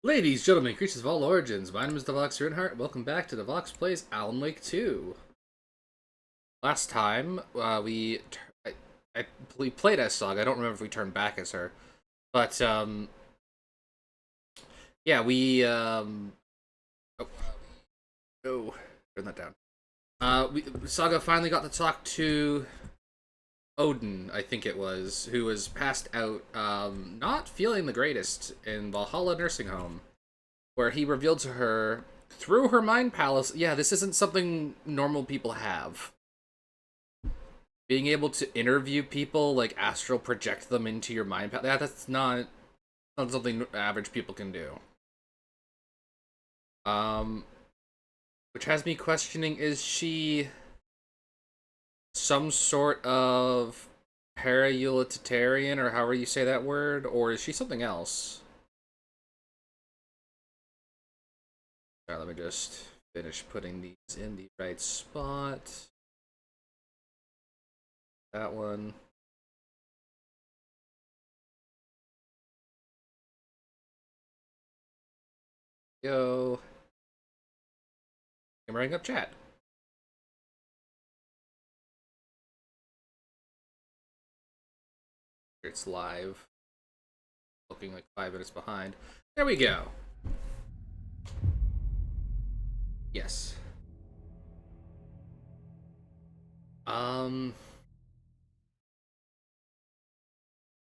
Ladies, gentlemen, creatures of all origins, my name is Devox. Welcome back to Devox Plays Alan Wake 2. Last time, we played as Saga. I don't remember if we turned back as her. But, yeah, oh, no, turn that down. Saga finally got to talk to Odin, I think it was, who was passed out, not feeling the greatest in Valhalla nursing home, where he revealed to her through her mind palace, yeah, this isn't something normal people have. Being able to interview people, like astral project them into your mind palace, that's not something average people can do. Um, which has me questioning: is she some sort of para-utilitarian, or however you say that word, or is she something else? Alright, let me just finish putting these in the right spot. That one. Go. I'm bringing up chat. It's live. Looking like 5 minutes behind. There we go. Yes. Um.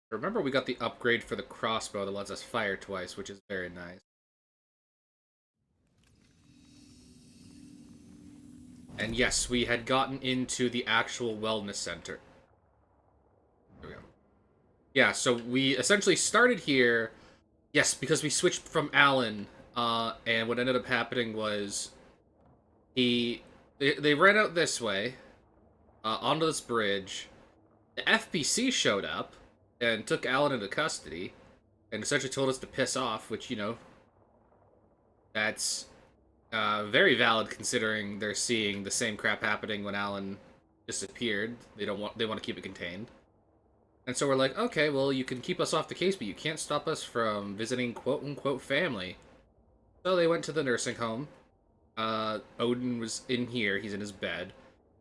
Remember, we got the upgrade for the crossbow that lets us fire twice, which is very nice. And yes, we had gotten into the actual wellness center. There we go. Yeah, so we essentially started here, yes, because we switched from Alan, and what ended up happening was they ran out this way, onto this bridge. The FBC showed up and took Alan into custody, and essentially told us to piss off, which, you know, that's very valid considering they're seeing the same crap happening when Alan disappeared. They want to keep it contained. And so we're like, okay, well, you can keep us off the case, but you can't stop us from visiting quote-unquote family. So they went to the nursing home. Odin was in here. He's in his bed.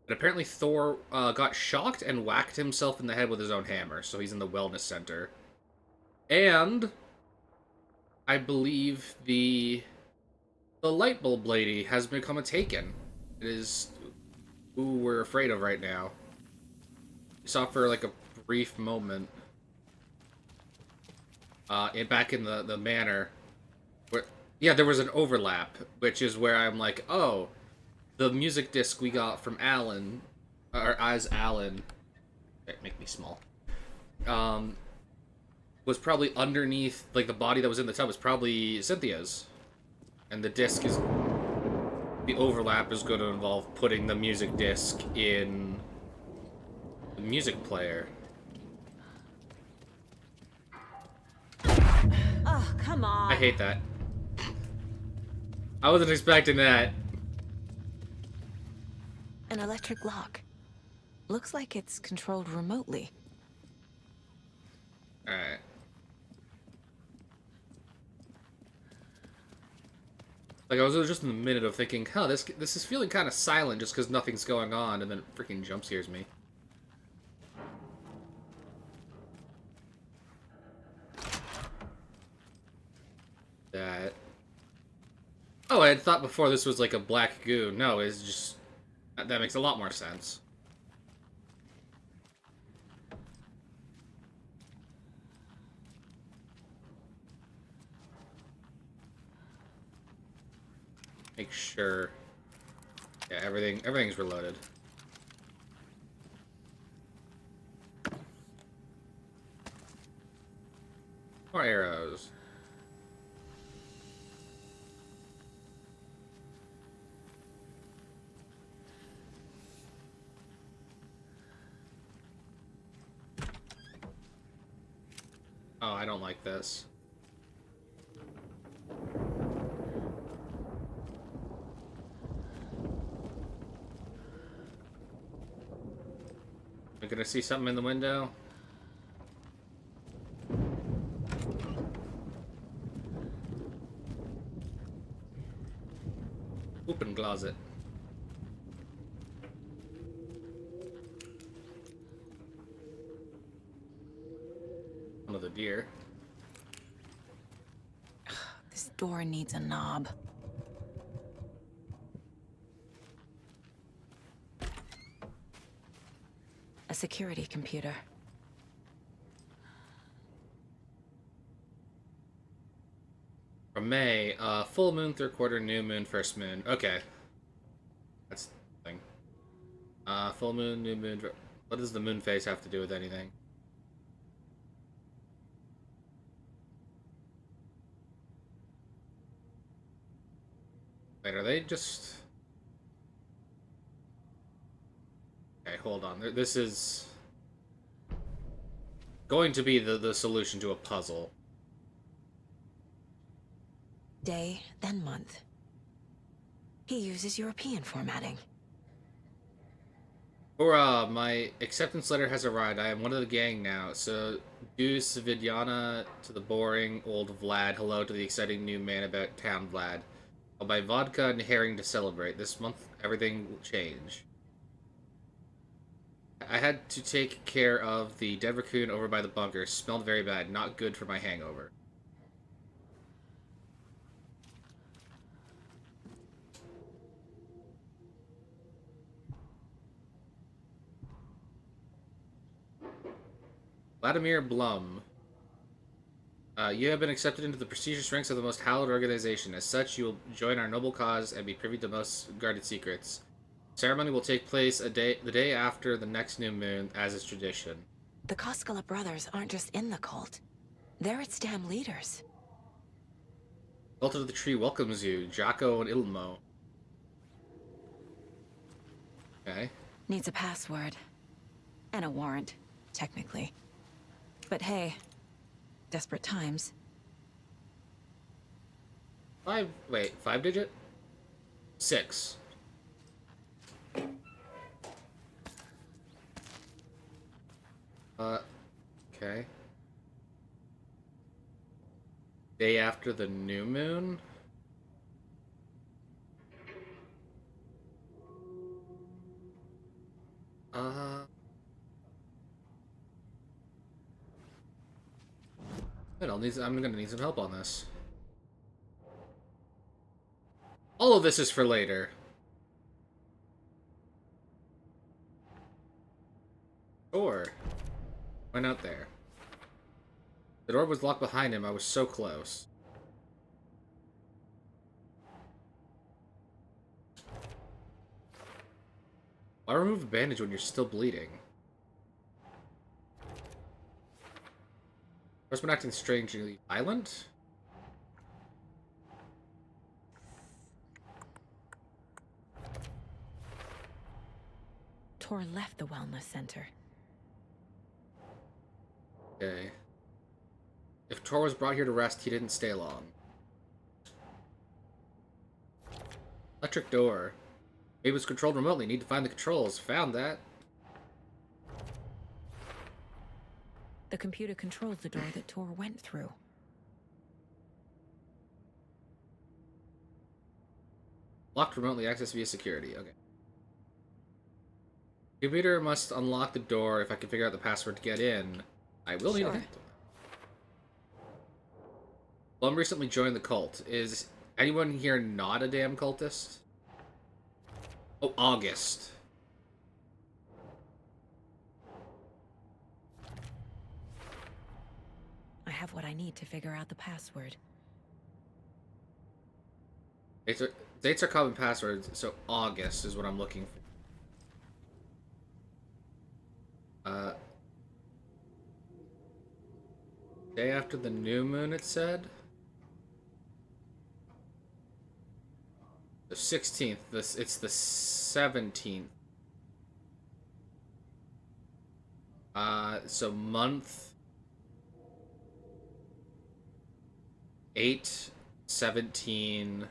And apparently Thor got shocked and whacked himself in the head with his own hammer, so he's in the wellness center. And I believe the light bulb lady has become a taken. It is who we're afraid of right now. We saw for like a brief moment. Back in the manor. Where, yeah, there was an overlap, which is where I'm like, oh, the music disc we got from Alan, or as Alan, make me small, was probably underneath, like the body that was in the tub was probably Cynthia's. And the disc is, the overlap is going to involve putting the music disc in the music player. Oh, come on. I hate that. I wasn't expecting that. An electric lock. Looks like it's controlled remotely. Alright. Like, I was just in the minute of thinking, huh, this is feeling kind of silent just because nothing's going on, and then it freaking jump scares me. That... Oh, I had thought before this was like a black goo. No, it's just... That makes a lot more sense. Make sure... Yeah, everything's reloaded. More arrows. Oh, I don't like this. I'm gonna see something in the window. Open closet. Another deer. This door needs a knob. A security computer. From May, full moon, third quarter, new moon, first moon. Okay. That's the thing. Full moon, new moon. What does the moon phase have to do with anything? Wait, are they just... Okay, hold on. This is going to be the solution to a puzzle. Day, then month. He uses European formatting. Hurrah! My acceptance letter has arrived. I am one of the gang now. So, do Svidyana to the boring old Vlad. Hello to the exciting new man about town, Vlad. I'll buy vodka and herring to celebrate. This month, everything will change. I had to take care of the dead raccoon over by the bunker. Smelled very bad. Not good for my hangover. Vladimir Blum. You have been accepted into the prestigious ranks of the most hallowed organization. As such, you will join our noble cause and be privy to most guarded secrets. Ceremony will take place the day after the next new moon, as is tradition. The Koskela brothers aren't just in the cult. They're its damn leaders. Cult of the Tree welcomes you, Jocko and Ilmo. Okay. Needs a password. And a warrant, technically. But hey, desperate times. Five digit? 6. Okay. Day after the new moon? Good, I'm gonna need some help on this. All of this is for later. Sure. Went out there. The door was locked behind him. I was so close. Why remove a bandage when you're still bleeding? First been acting strangely violent? Tor left the wellness center. Okay. If Tor was brought here to rest, he didn't stay long. Electric door. Maybe it was controlled remotely. Need to find the controls. Found that. The computer controls the door that Tor went through. Locked remotely, access via security. Okay. Computer must unlock the door. If I can figure out the password to get in, I will need Sure. it. Blum recently joined the cult. Is anyone here not a damn cultist? Oh, August. I have what I need to figure out the password. Dates are common passwords, so August is what I'm looking for. Day after the new moon, it said? The 16th. It's the 17th. So month 8, 17.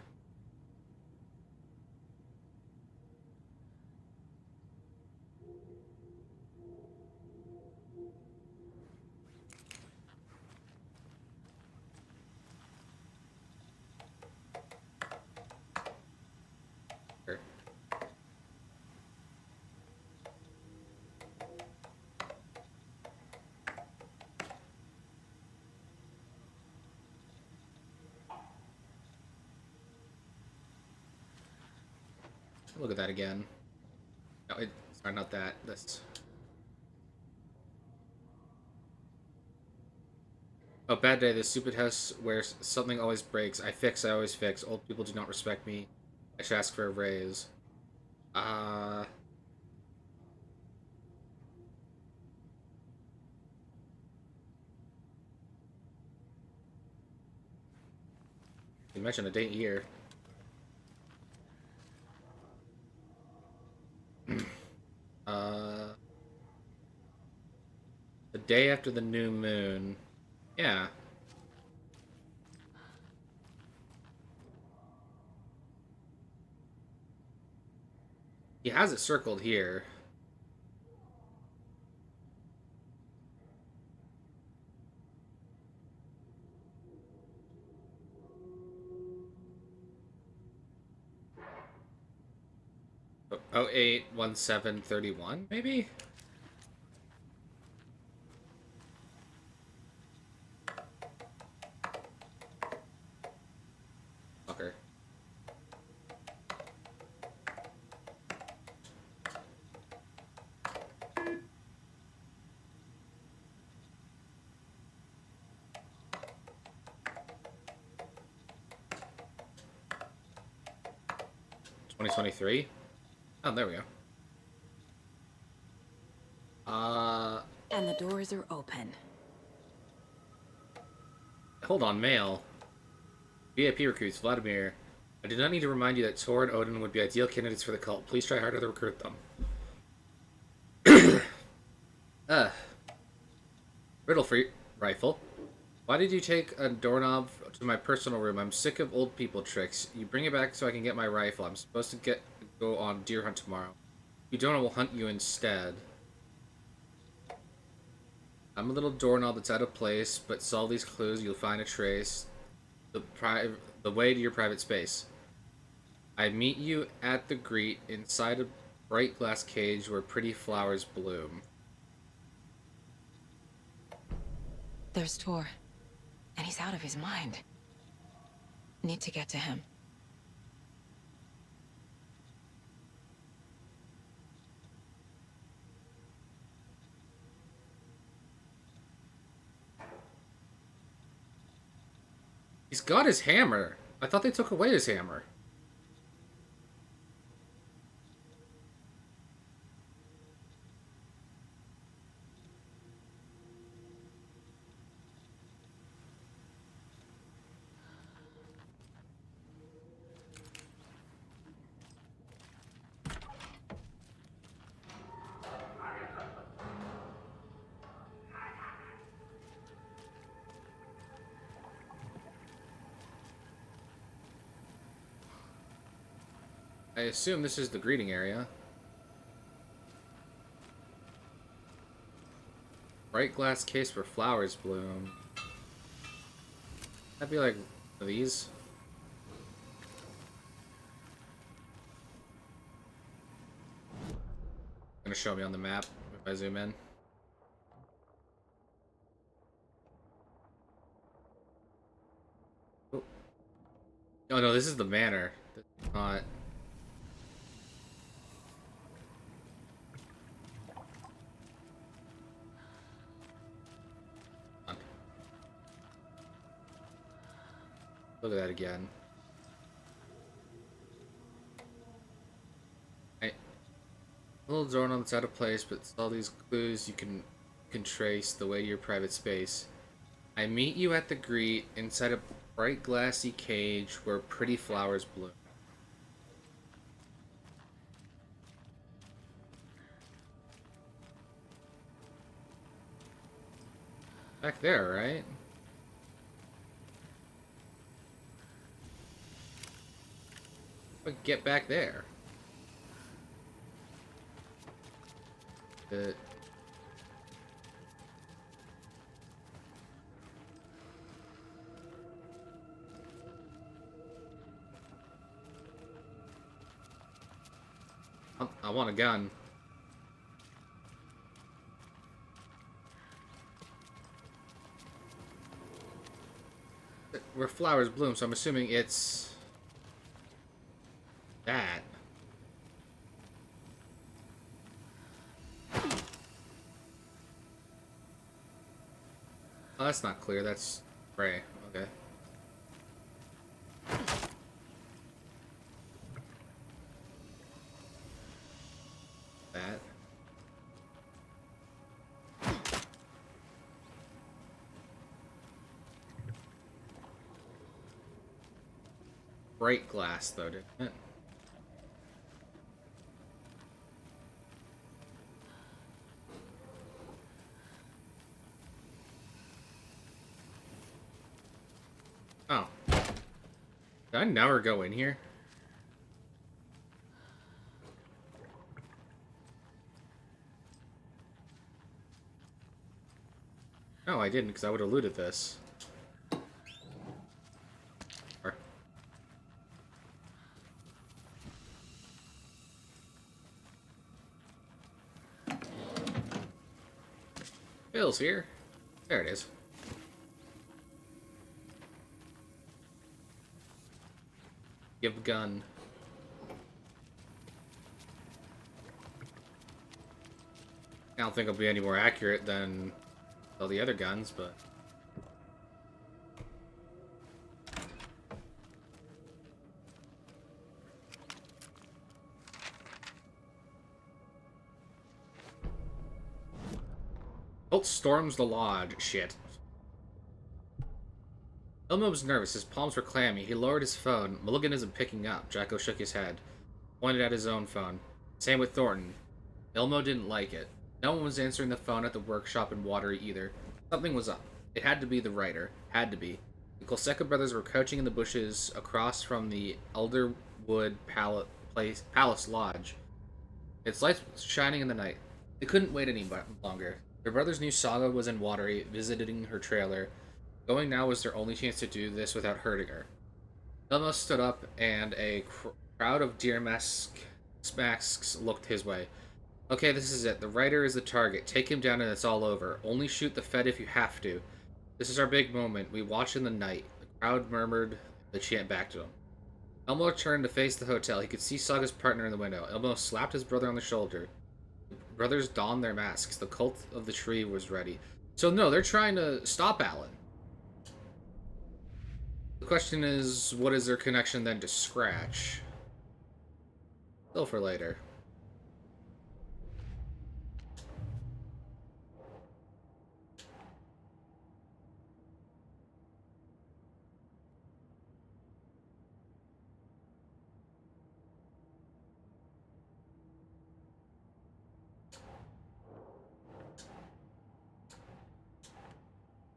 Look at that again. No, sorry, not that. This. Oh, bad day. This stupid house where something always breaks. I fix, I always fix. Old people do not respect me. I should ask for a raise. Uh... You mentioned a date year. uh... The day after the new moon. Yeah. He has it circled here. Oh, 081731, maybe? Fucker. $2023? Oh, there we go. And the doors are open. Hold on, mail. VIP recruits, Vladimir. I do not need to remind you that Tor and Odin would be ideal candidates for the cult. Please try harder to recruit them. Riddle free rifle. Why did you take a doorknob to my personal room? I'm sick of old people tricks. You bring it back so I can get my rifle. I'm supposed to go on deer hunt tomorrow. If you don't, I will hunt you instead. I'm a little doorknob that's out of place, but solve these clues, you'll find a trace. The way to your private space. I meet you at the greet inside a bright glass cage where pretty flowers bloom. There's Tor. And he's out of his mind. Need to get to him. He's got his hammer. I thought they took away his hammer. I assume this is the greeting area. Bright glass case where flowers bloom. That'd be like one of these. Gonna show me on the map if I zoom in. Oh, oh no, this is the manor. This is not. Look at that again. A little drone on that's out of place, but it's all these clues you can trace the way to your private space. I meet you at the greet inside a bright glassy cage where pretty flowers bloom. Back there, right? But get back there. Good. I want a gun. Where flowers bloom, so I'm assuming it's that. Oh, that's not clear. That's gray. Okay. That. Bright glass, though, didn't it? Oh. Did I never go in here? No, I didn't, because I would have looted this. Or... Bill's here. There it is. Give gun. I don't think it'll be any more accurate than all the other guns, but... Bolt storms the lodge. Shit. Elmo was nervous. His palms were clammy. He lowered his phone. Mulligan isn't picking up. Jacko shook his head. Pointed at his own phone. Same with Thornton. Elmo didn't like it. No one was answering the phone at the workshop in Watery either. Something was up. It had to be the writer. Had to be. The Kolseka brothers were crouching in the bushes across from the Elderwood Palace Lodge. Its lights shining in the night. They couldn't wait any longer. Their brothers knew Saga was in Watery, visiting her trailer. Going now was their only chance to do this without hurting her. Elmo stood up, and a crowd of deer masks looked his way. Okay, this is it. The writer is the target. Take him down and it's all over. Only shoot the Fed if you have to. This is our big moment. We watch in the night. The crowd murmured the chant back to him. Elmo turned to face the hotel. He could see Saga's partner in the window. Elmo slapped his brother on the shoulder. The brothers donned their masks. The cult of the tree was ready. So no, they're trying to stop Alan. The question is, what is their connection then to Scratch? Still for later.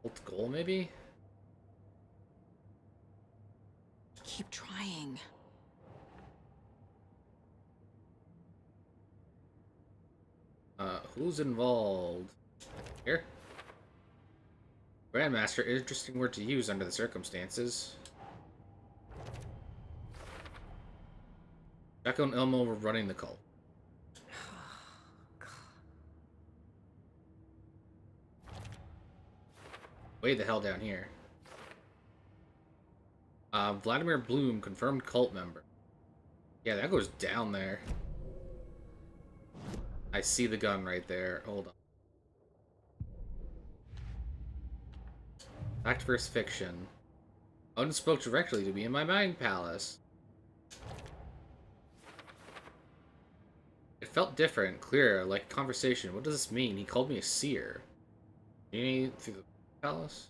Ult goal, maybe? Keep trying. Who's involved? Here? Grandmaster, interesting word to use under the circumstances. Jacko and Elmo were running the cult. Way the hell down here. Vladimir Bloom, confirmed cult member. Yeah, that goes down there. I see the gun right there. Hold on. Fact versus fiction. Odin spoke directly to me in my mind palace. It felt different, clearer, like a conversation. What does this mean? He called me a seer. Through the palace?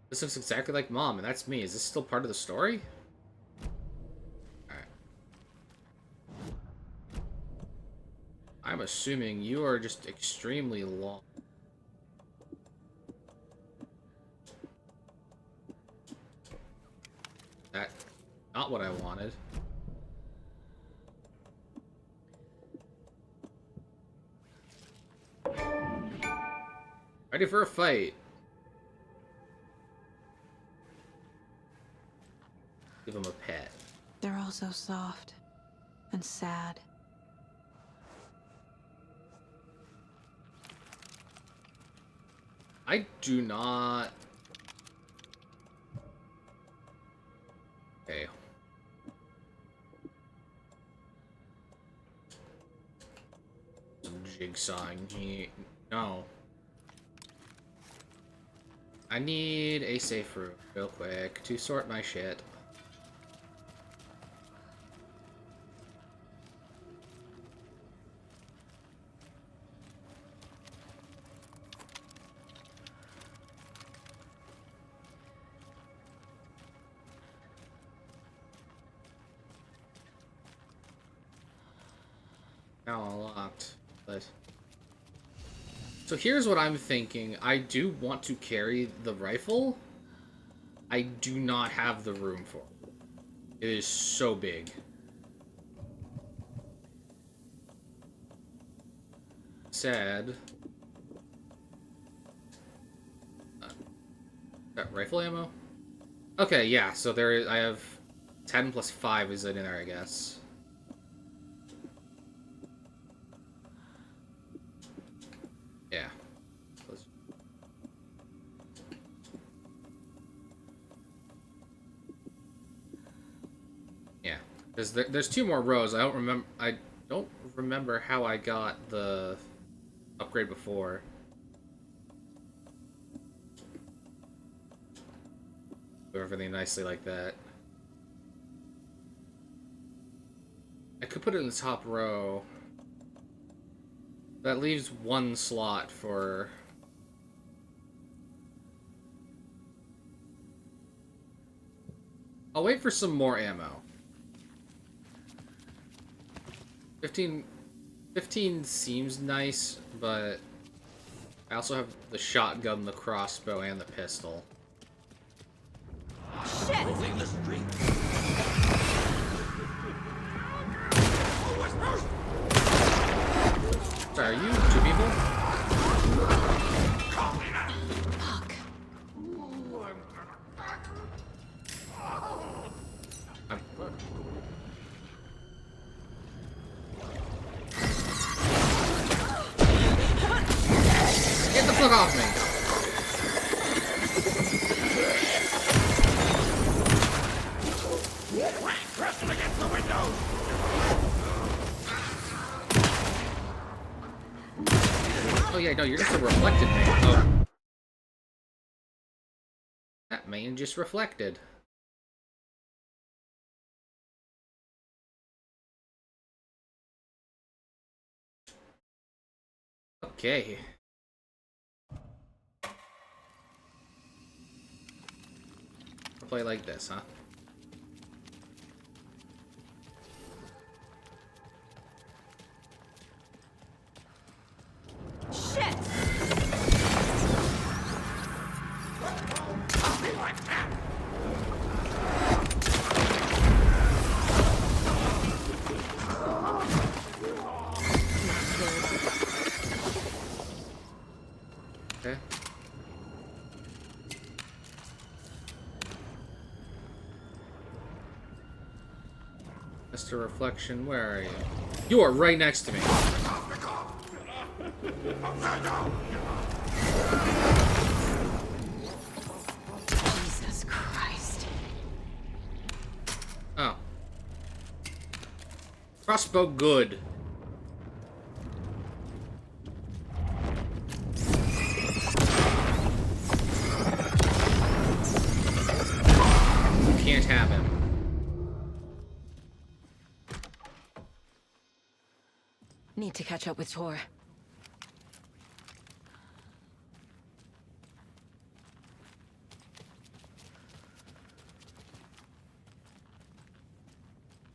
This looks exactly like Mom, and that's me. Is this still part of the story? Alright. I'm assuming you are just extremely long. That's not what I wanted. Ready for a fight. Give him a pet. They're all so soft and sad. I do not... Okay. Some jigsawing. No. I need a safe room real quick to sort my shit. Now unlocked, but so here's what I'm thinking. I do want to carry the rifle. I do not have the room for it. It is so big. Sad. Got rifle ammo? Okay, yeah, so there is, I have 10 plus 5 is in there, I guess. Yeah. Yeah. There's 2 more rows. I don't remember how I got the upgrade before. Do everything nicely like that. I could put it in the top row. That leaves 1 slot for... I'll wait for some more ammo. 15 seems nice, but I also have the shotgun, the crossbow, and the pistol. Shit! Sorry, are you 2 people? Fuck. Get the fuck off me! Pressing against the window! Oh yeah, no, you're just a reflected man. Oh. That man just reflected. Okay. I'll play like this, huh? Shit! Okay. Mr. Reflection, where are you? You are right next to me. Jesus Christ. Oh. Crossbow good. You can't have him. Need to catch up with Tor.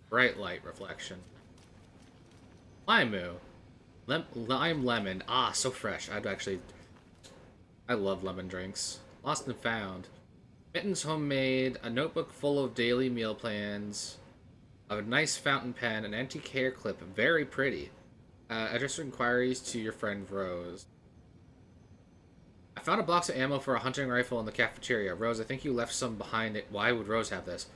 Bright light reflection. Limu. Lime lemon. Ah, so fresh. I love lemon drinks. Lost and found. Mittens homemade. A notebook full of daily meal plans. A nice fountain pen. An antique hair clip. Very pretty. Address inquiries to your friend Rose. I found a box of ammo for a hunting rifle in the cafeteria. Rose, I think you left some behind it. Why would Rose have this?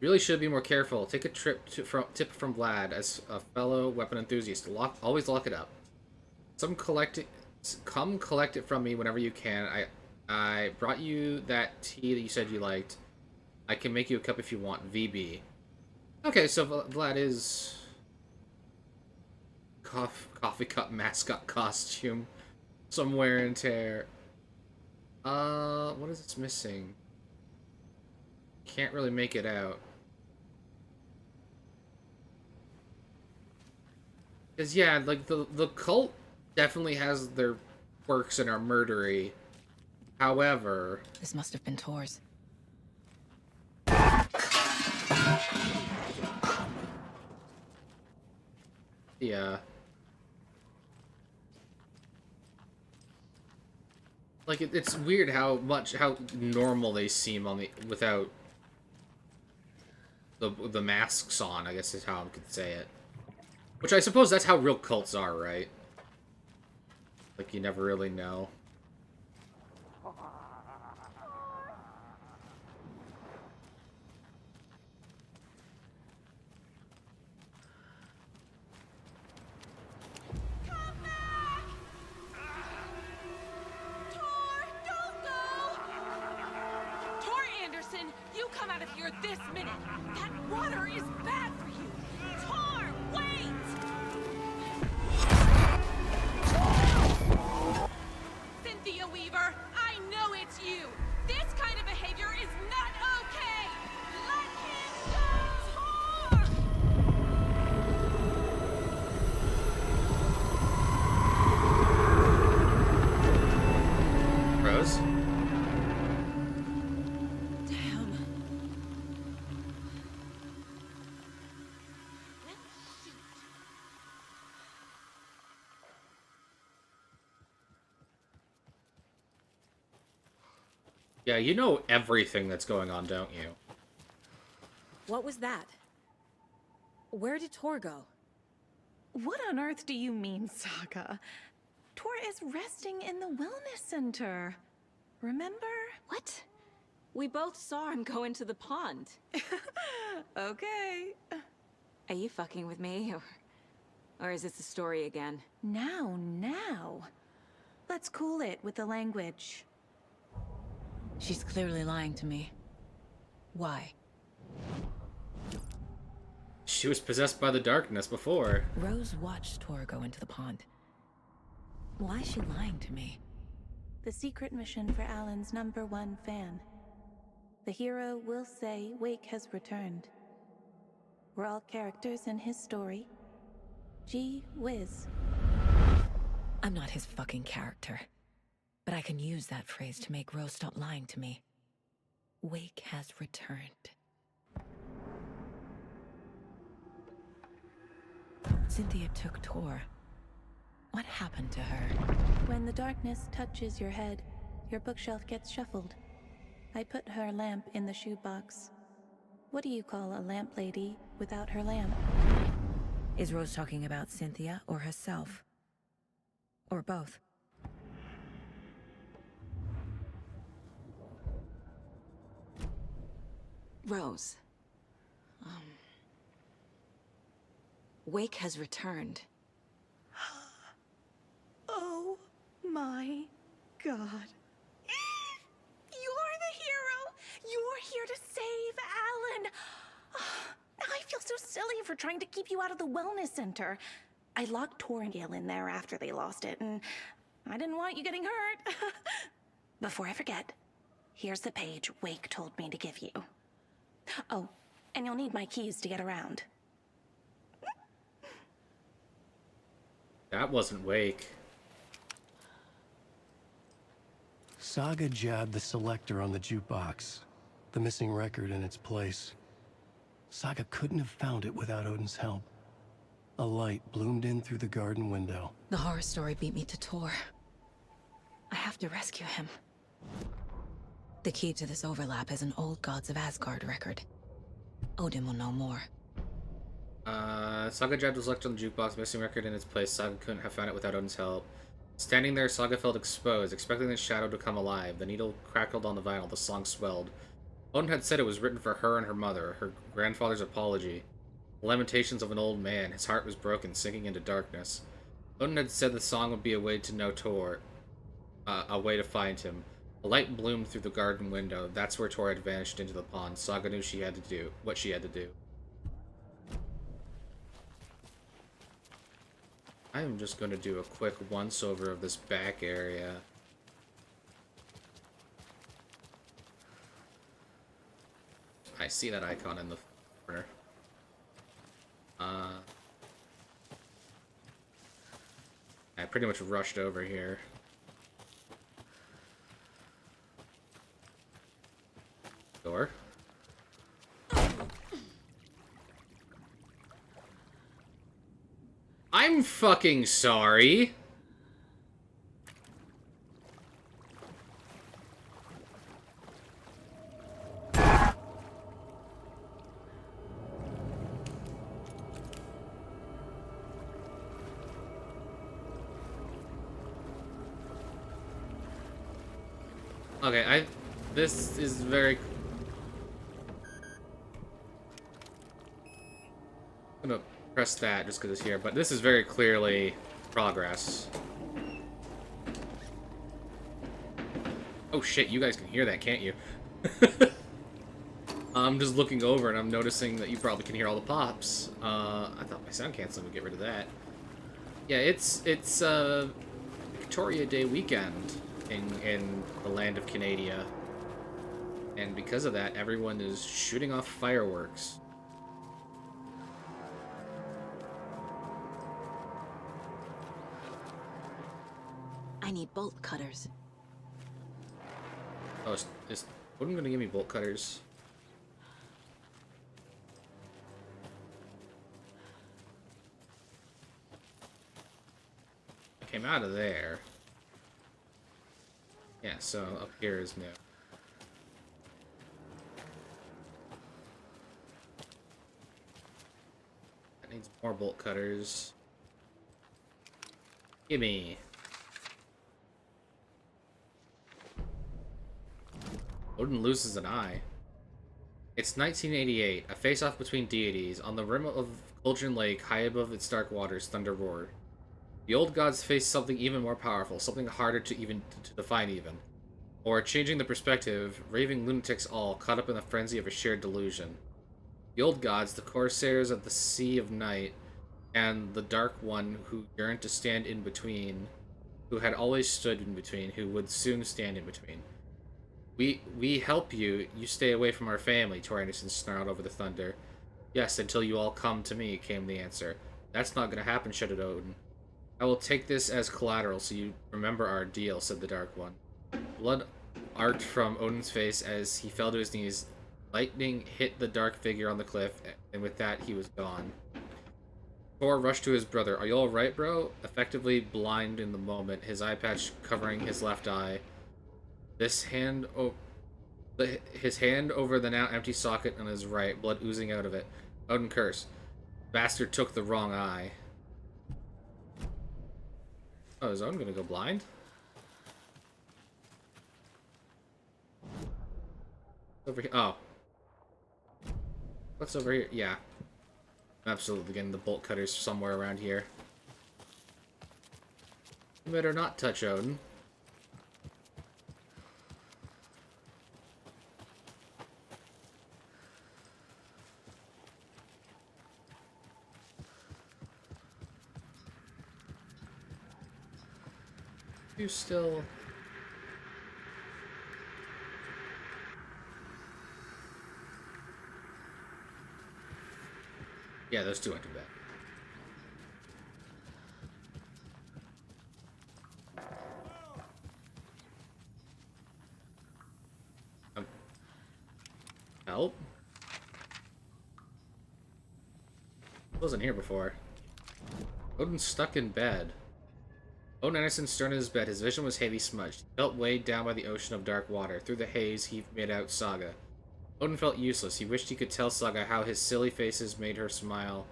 Really should be more careful. Take a tip from Vlad as a fellow weapon enthusiast. Always lock it up. Come collect it from me whenever you can. I brought you that tea that you said you liked. I can make you a cup if you want. VB. Okay, so Vlad is coffee cup mascot costume. Some wear and tear. What is this missing? Can't really make it out. Cause yeah, like the cult definitely has their quirks and are murdery. However, This must have been Tor's. yeah. Like it's weird how normal they seem on without the masks on, I guess is how I could say it. Which I suppose that's how real cults are, right? Like you never really know. You come out of here this minute! That water is bad for you! Tor, wait! Cynthia Weaver, I know it's you! This kind of behavior is not okay! Let him go! Tor! Rose? Yeah, you know everything that's going on, don't you? What was that? Where did Tor go? What on earth do you mean, Saga? Tor is resting in the wellness center. Remember? What? We both saw him go into the pond. Okay. Are you fucking with me? Or is this a story again? Now. Let's cool it with the language. She's clearly lying to me. Why? She was possessed by the darkness before. Rose watched Tor go into the pond. Why is she lying to me? The secret mission for Alan's #1 fan. The hero will say Wake has returned. We're all characters in his story. Gee whiz. I'm not his fucking character. But I can use that phrase to make Rose stop lying to me. Wake has returned. Cynthia took Tor. What happened to her? When the darkness touches your head, your bookshelf gets shuffled. I put her lamp in the shoebox. What do you call a lamp lady without her lamp? Is Rose talking about Cynthia or herself? Or both? Rose. Wake has returned. Oh my God. You're the hero! You're here to save Alan! I feel so silly for trying to keep you out of the wellness center. I locked Tor and Gale in there after they lost it, and I didn't want you getting hurt. Before I forget, here's the page Wake told me to give you. Oh, and you'll need my keys to get around. That wasn't Wake. Saga jabbed the selector on the jukebox, the missing record in its place. Saga couldn't have found it without Odin's help. A light bloomed in through the garden window. The horror story beat me to Tor. I have to rescue him. The key to this overlap is an old Gods of Asgard record. Odin will know more. Saga jabbed was left on the jukebox, missing record in its place. Saga couldn't have found it without Odin's help. Standing there, Saga felt exposed, expecting the shadow to come alive. The needle crackled on the vinyl, the song swelled. Odin had said it was written for her and her mother, her grandfather's apology. The lamentations of an old man, his heart was broken, sinking into darkness. Odin had said the song would be a way to know Tor, a way to find him. A light bloomed through the garden window. That's where Tor had vanished into the pond. Saga knew what she had to do. I'm just going to do a quick once-over of this back area. I see that icon in the corner. I pretty much rushed over here. Door. I'm fucking sorry. Okay, this is very... I'm gonna press that just because it's here, but this is very clearly progress. Oh shit, you guys can hear that, can't you? I'm just looking over and I'm noticing that you probably can hear all the pops. I thought my sound canceling would get rid of that. Yeah, it's Victoria Day weekend in the land of Canada. And because of that, everyone is shooting off fireworks. I need bolt cutters. Oh, is Odin gonna give me bolt cutters? I came out of there. Yeah, so up here is new. That needs more bolt cutters. Gimme. Odin loses an eye. It's 1988, a face-off between deities. On the rim of Cauldron Lake, high above its dark waters, thunder roared. The old gods faced something even more powerful, something harder to define even. Or, changing the perspective, raving lunatics all, caught up in the frenzy of a shared delusion. The old gods, the corsairs of the Sea of Night, and the Dark One who yearned to stand in between, who had always stood in between, who would soon stand in between. We help you, you stay away from our family, Tor Anderson snarled over the thunder. Yes, until you all come to me, came the answer. That's not gonna happen, shouted Odin. I will take this as collateral so you remember our deal, said the Dark One. Blood arced from Odin's face as he fell to his knees. Lightning hit the dark figure on the cliff, and with that, he was gone. Thor rushed to his brother. Are you alright, bro? Effectively blind in the moment, his eye patch covering his left eye. His hand over the now empty socket on his right, blood oozing out of it. Odin cursed. Bastard took the wrong eye. Oh, is Odin gonna go blind? Over here. Oh. What's over here? Yeah. I'm absolutely getting the bolt cutters somewhere around here. You better not touch Odin. You still... Yeah, those two went to bed. Help? Wasn't here before. Odin's stuck in bed. Odin Anderson stirred in his bed. His vision was heavy smudged. He felt weighed down by the ocean of dark water. Through the haze, he made out Saga. Odin felt useless. He wished he could tell Saga how his silly faces made her smile.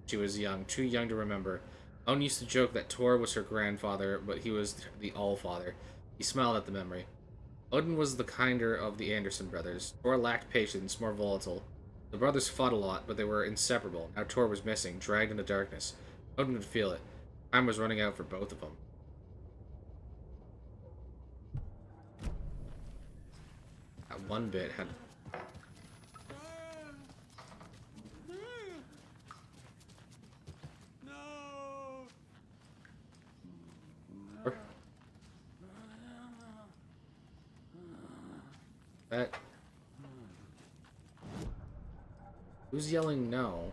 She was young, too young to remember. Odin used to joke that Tor was her grandfather, but he was the All-Father. He smiled at the memory. Odin was the kinder of the Anderson brothers. Tor lacked patience, more volatile. The brothers fought a lot, but they were inseparable. Now Tor was missing, dragged into darkness. Odin could feel it. Time was running out for both of them. That one bit had... That... Who's yelling no?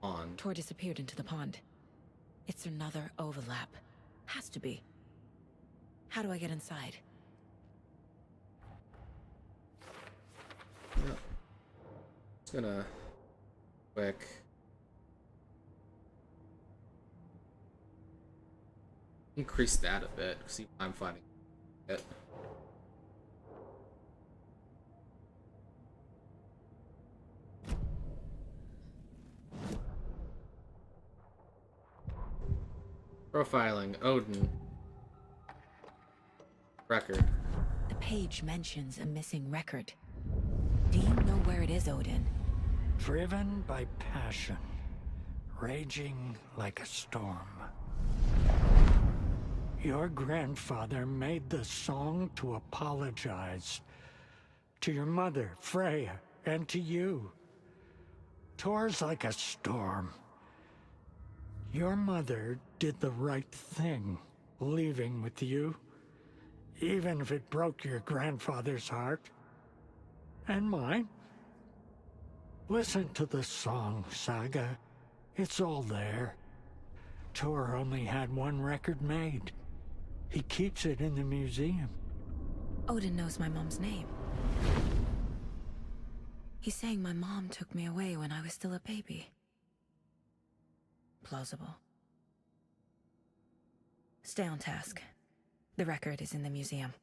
On. Tor disappeared into the pond. It's another overlap. Has to be. How do I get inside? Yeah. It's gonna... Quick... Increase that a bit. See if I'm finding it. Profiling Odin. Record. The page mentions a missing record. Do you know where it is, Odin? Driven by passion, raging like a storm. Your grandfather made the song to apologize. To your mother, Freya, and to you. Tor's like a storm. Your mother did the right thing, leaving with you. Even if it broke your grandfather's heart. And mine. Listen to the song, Saga. It's all there. Tor only had one record made. He keeps it in the museum. Odin knows my mom's name. He's saying my mom took me away when I was still a baby. Plausible. Stay on task. The record is in the museum.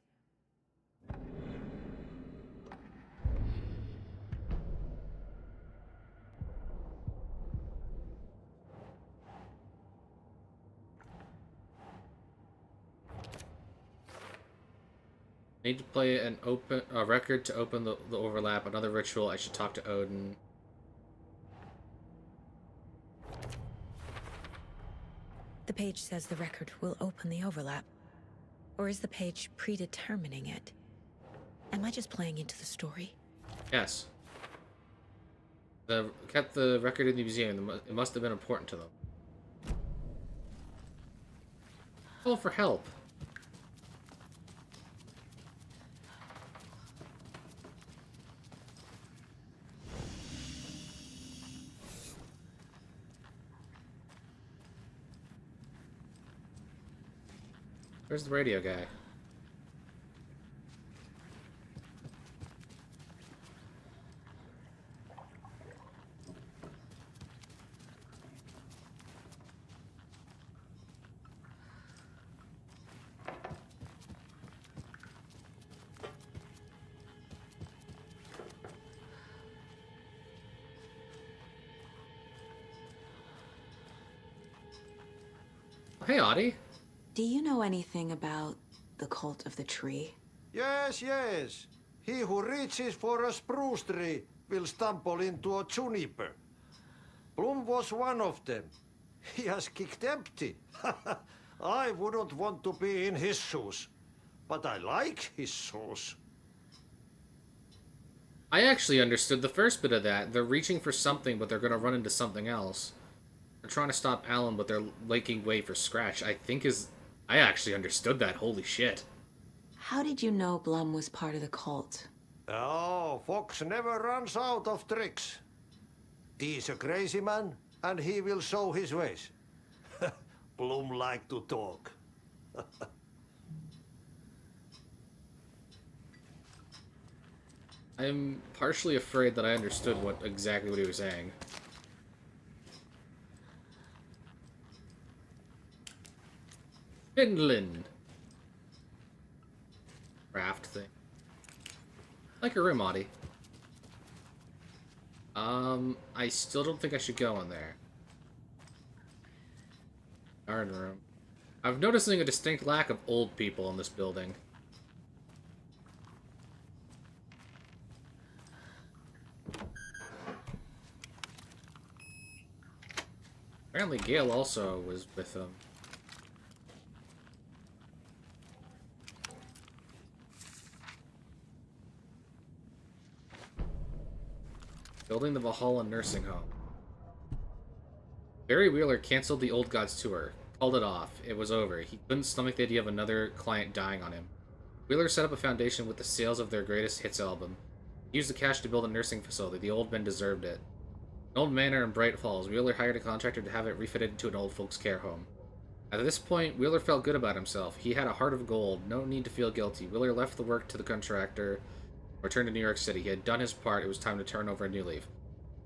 Need to play an record to open the overlap. Another ritual. I should talk to Odin. The page says the record will open the overlap. Or is the page predetermining it? Am I just playing into the story? Yes. Kept the record in the museum. It must have been important to them. Call for help. Where's the radio guy? Hey, Audie. Do you know anything about the cult of the tree? Yes, yes. He who reaches for a spruce tree will stumble into a juniper. Bloom was one of them. He has kicked empty. I wouldn't want to be in his shoes. But I like his shoes. I actually understood the first bit of that. They're reaching for something, but they're going to run into something else. They're trying to stop Alan, but they're making way for Scratch. I actually understood that. Holy shit. How did you know Blum was part of the cult? Oh, Fox never runs out of tricks. He's a crazy man, and he will show his ways. Bloom like to talk. I'm partially afraid that I understood exactly what he was saying. Finland. Raft thing. Like a room, Audie. I still don't think I should go in there. Garden room. I'm noticing a distinct lack of old people in this building. Apparently Gale also was with them. Building the Valhalla nursing home. Barry Wheeler canceled the Old Gods tour, called it off. It was over. He couldn't stomach the idea of another client dying on him. Wheeler set up a foundation with the sales of their greatest hits album. He used the cash to build a nursing facility. The old men deserved it. An old manor in Bright Falls, Wheeler hired a contractor to have it refitted into an old folks' care home. At this point, Wheeler felt good about himself. He had a heart of gold, no need to feel guilty. Wheeler left the work to the contractor, returned to New York City. He had done his part, it was time to turn over a new leaf.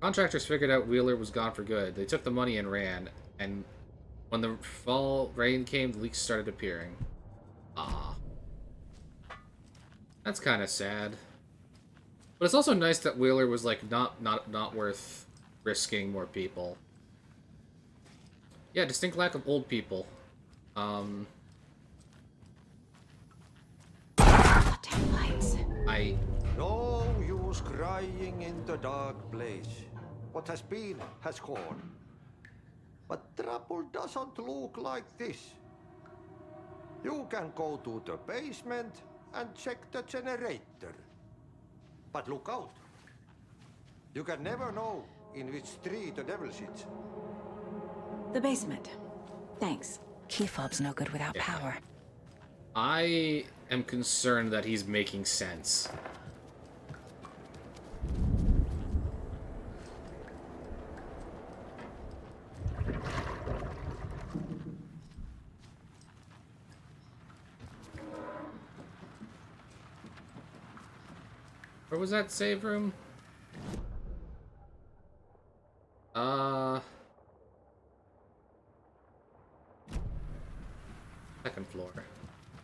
Contractors figured out Wheeler was gone for good. They took the money and ran, and when the fall rain came, the leaks started appearing. Ah. That's kind of sad. But it's also nice that Wheeler was, like, not worth risking more people. Yeah, distinct lack of old people. Damn lights. No use crying in the dark place. What has been has gone. But trouble doesn't look like this. You can go to the basement and check the generator. But look out. You can never know in which tree the devil sits. The basement. Thanks. Key fob's no good without power. I am concerned that he's making sense. Where was that save room? Second floor.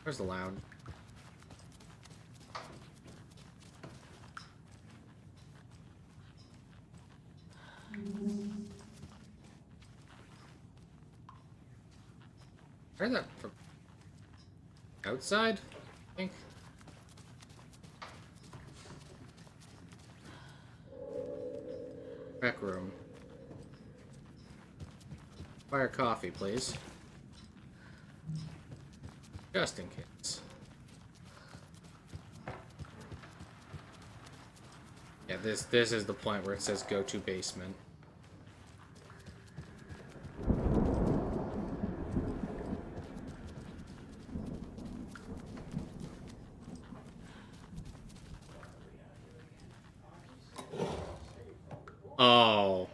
Where's the lounge? Where's that from? Outside, I think. Back room. Fire coffee, please. Just in case. Yeah, this is the point where it says go to basement. Oh.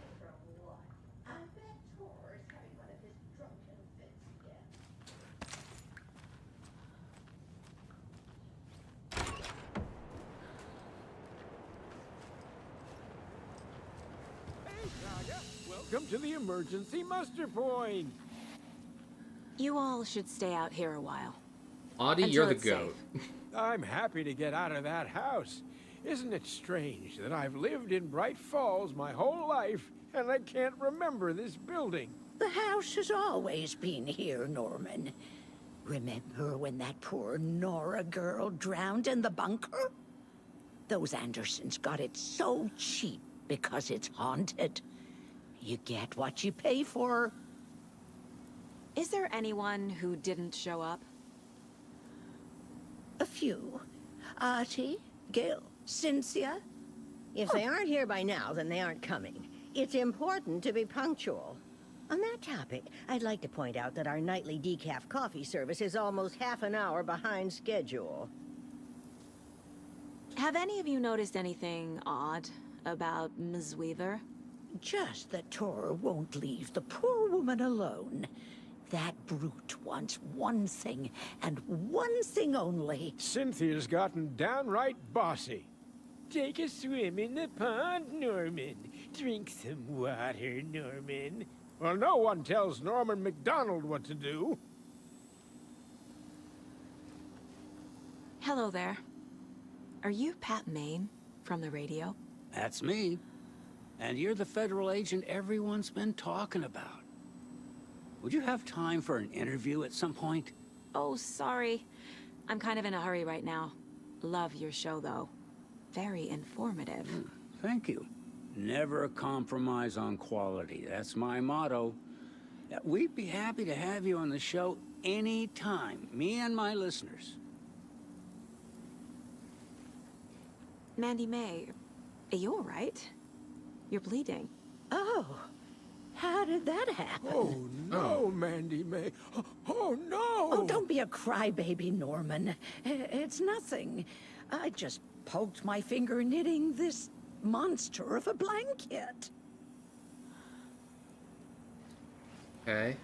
Saga, welcome to the emergency muster point. You all should stay out here a while. Audie, Until you're the it's goat. I'm happy to get out of that house. Isn't it strange that I've lived in Bright Falls my whole life and I can't remember this building? The house has always been here, Norman. Remember when that poor Nora girl drowned in the bunker? Those Andersons got it so cheap because it's haunted. You get what you pay for. Is there anyone who didn't show up? A few. Artie, Gil, Cynthia. If they aren't here by now, then they aren't coming. It's important to be punctual. On that topic, I'd like to point out that our nightly decaf coffee service is almost half an hour behind schedule. Have any of you noticed anything odd about Ms. Weaver? Just that Tor won't leave the poor woman alone. That brute wants one thing, and one thing only. Cynthia's gotten downright bossy. Take a swim in the pond, Norman. Drink some water, Norman. Well, no one tells Norman MacDonald what to do. Hello there. Are you Pat Maine from the radio? That's me. And you're the federal agent everyone's been talking about. Would you have time for an interview at some point? Oh, sorry. I'm kind of in a hurry right now. Love your show, though. Very informative. Thank you. Never compromise on quality. That's my motto. We'd be happy to have you on the show anytime, me and my listeners. Mandy May, are you all right? You're bleeding. Oh, How did that happen? Oh, no, Mandy May. Oh, no! Oh, don't be a crybaby, Norman. It's nothing. I just poked my finger knitting this monster of a blanket. Okay.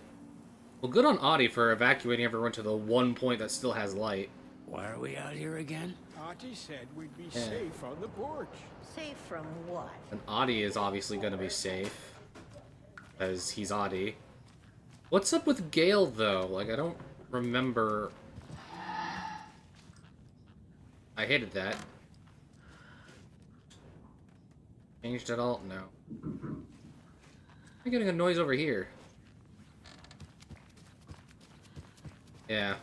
Well, good on Audie for evacuating everyone to the one point that still has light. Why are we out here again? Auntie said we'd be safe on the porch. Safe from what? And Audie is obviously going to be safe. Because he's Audie. What's up with Gale, though? Like, I don't remember... I hated that. Changed at all? No. I'm getting a noise over here. Yeah.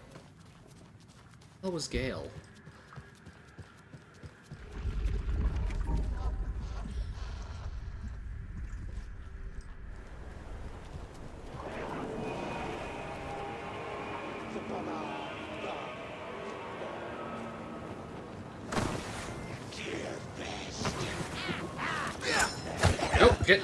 What was Gale? Nope, shit.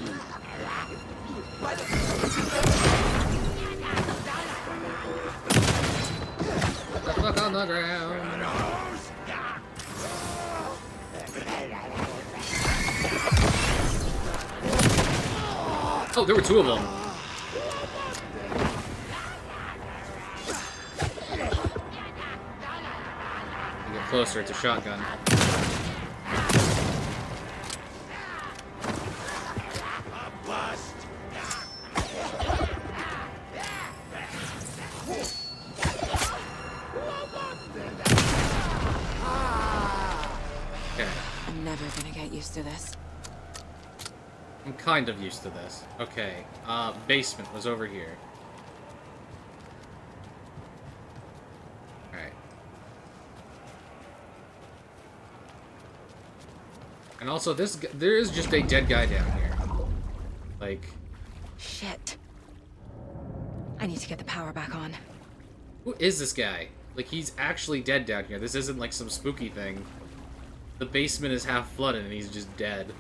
The fuck on the ground. Oh, there were two of them. Get closer, it's a shotgun. I'm never gonna get used to this. I'm kind of used to this. Okay, basement was over here. Alright. And also, there is just a dead guy down here. Like... Shit. I need to get the power back on. Who is this guy? Like, he's actually dead down here. This isn't like some spooky thing. The basement is half flooded and he's just dead.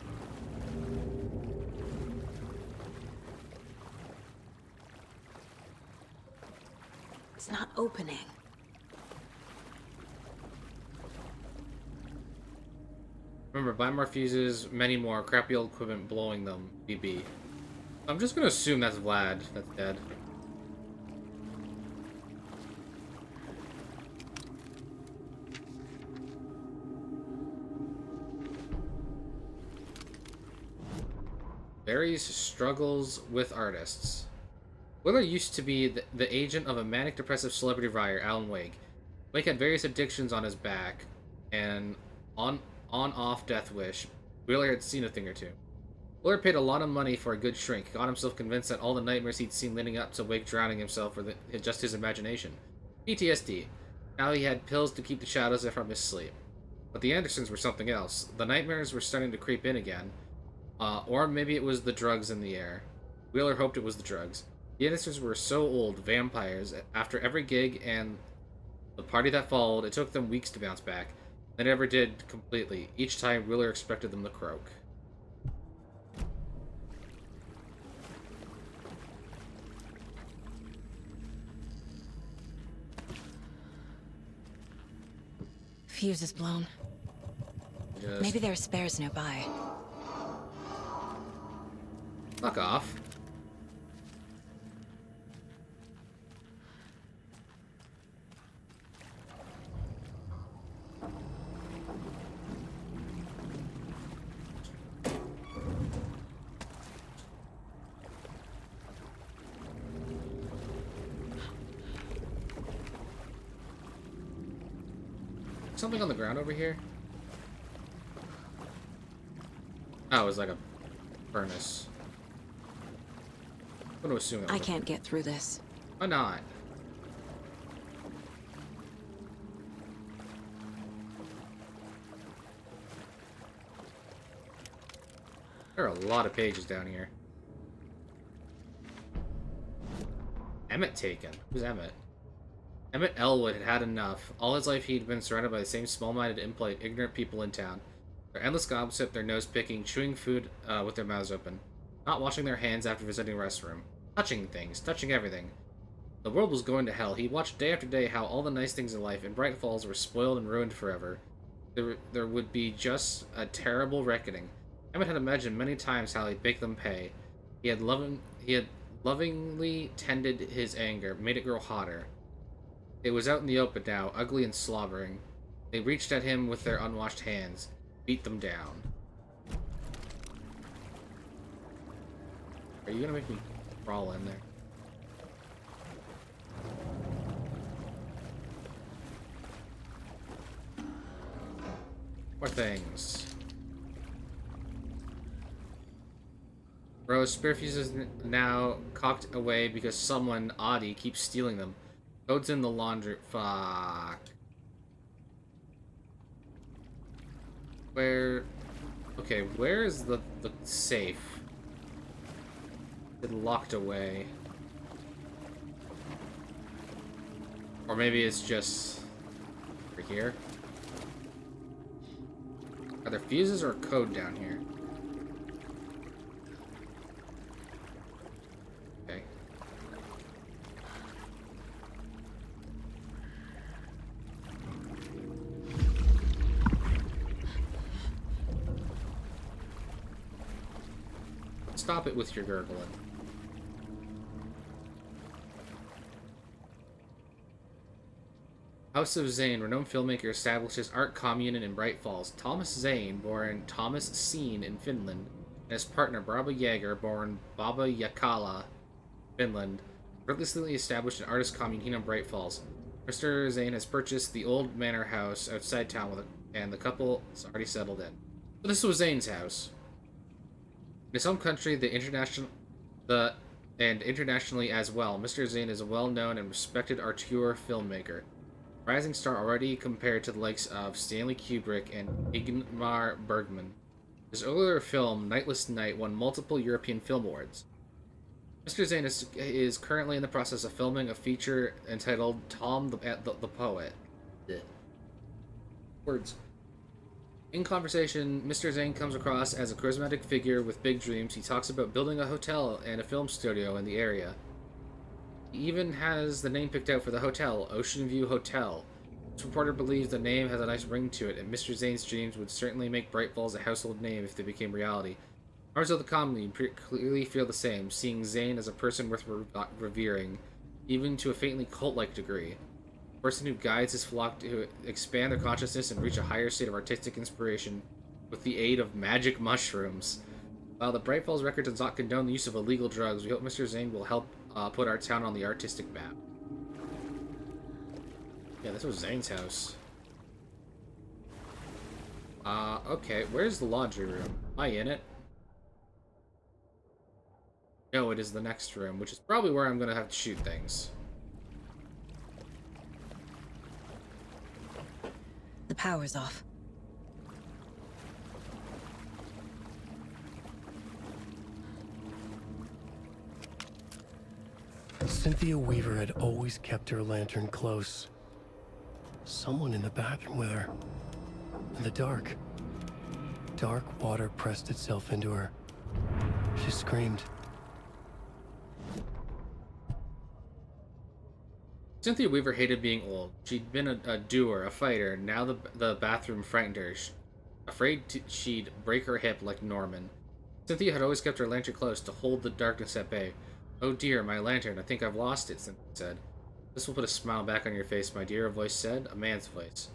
It's not opening. Remember, buy more fuses, many more, crappy old equipment blowing them, BB. I'm just gonna assume that's Vlad, that's dead. Barry's struggles with artists. Willer used to be the agent of a manic-depressive celebrity writer, Alan Wake. Wake had various addictions on his back, and on-off death wish. Wheeler had seen a thing or two. Wheeler paid a lot of money for a good shrink, got himself convinced that all the nightmares he'd seen leading up to Wake drowning himself were just his imagination. PTSD. Now he had pills to keep the shadows from his sleep. But the Andersons were something else. The nightmares were starting to creep in again. Or maybe it was the drugs in the air. Wheeler hoped it was the drugs. The Andersons were so old, vampires. After every gig and the party that followed, it took them weeks to bounce back. They never did completely. Each time, Wheeler expected them to croak. Fuse is blown. Maybe there are spares nearby. Fuck off. Something on the ground over here? Oh, it was like a furnace. I'm gonna assume it was I can't get through this. Why not? There are a lot of pages down here. Emmett taken. Who's Emmett? Emmett Elwood had had enough. All his life he'd been surrounded by the same small-minded, impolite, ignorant people in town. Their endless gossip, their nose-picking, chewing food with their mouths open. not washing their hands after visiting a restroom, touching things, touching everything. The world was going to hell. He watched day after day how all the nice things in life in Bright Falls were spoiled and ruined forever. There would be just a terrible reckoning. Emmett had imagined many times how he'd make them pay. He had lovingly tended his anger, made it grow hotter. It was out in the open now, ugly and slobbering. They reached at him with their unwashed hands, beat them down. Are you gonna make me crawl in there? More things. Rose spear fuses now cocked away because someone, Audie, keeps stealing them. Code's in the laundry. Fuck. Where? Okay, where is the safe? It's locked away. Or maybe it's just over here. Are there fuses or code down here? Okay. Stop it with your gurgling. House of Zane, renowned filmmaker, establishes art commune in Bright Falls. Thomas Zane, born Thomas Seen in Finland, and his partner Barbara Jaeger, born Baba Yakala, Finland, recently established an artist commune here in Bright Falls. Mr. Zane has purchased the old manor house outside town, and the couple is already settled in. So this was Zane's house. In his home country, and internationally as well, Mr. Zane is a well-known and respected auteur filmmaker. Rising star already compared to the likes of Stanley Kubrick and Ingmar Bergman. His earlier film, Nightless Night, won multiple European Film Awards. Mr. Zane is currently in the process of filming a feature entitled Tom the Poet. Ugh. Words. In conversation, Mr. Zane comes across as a charismatic figure with big dreams. He talks about building a hotel and a film studio in the area. He even has the name picked out for the hotel, Ocean View Hotel. This reporter believes the name has a nice ring to it, and Mr. Zane's dreams would certainly make Bright Falls a household name if they became reality. Members of the community clearly feel the same, seeing Zane as a person worth revering, even to a faintly cult-like degree. A person who guides his flock to expand their consciousness and reach a higher state of artistic inspiration with the aid of magic mushrooms. While the Bright Falls record does not condone the use of illegal drugs, we hope Mr. Zane will help put our town on the artistic map. Yeah, this was Zane's house. Okay, where's the laundry room? Am I in it? No, it is the next room, which is probably where I'm gonna have to shoot things. The power's off. Cynthia Weaver had always kept her lantern close. Someone in the bathroom with her. In the dark. Dark water pressed itself into her. She screamed. Cynthia Weaver hated being old. She'd been a doer, a fighter. Now the bathroom frightened her, afraid she'd break her hip like Norman. Cynthia had always kept her lantern close to hold the darkness at bay. "Oh dear, my lantern, I think I've lost it," Cynthia said. "This will put a smile back on your face, my dear," a voice said, a man's voice.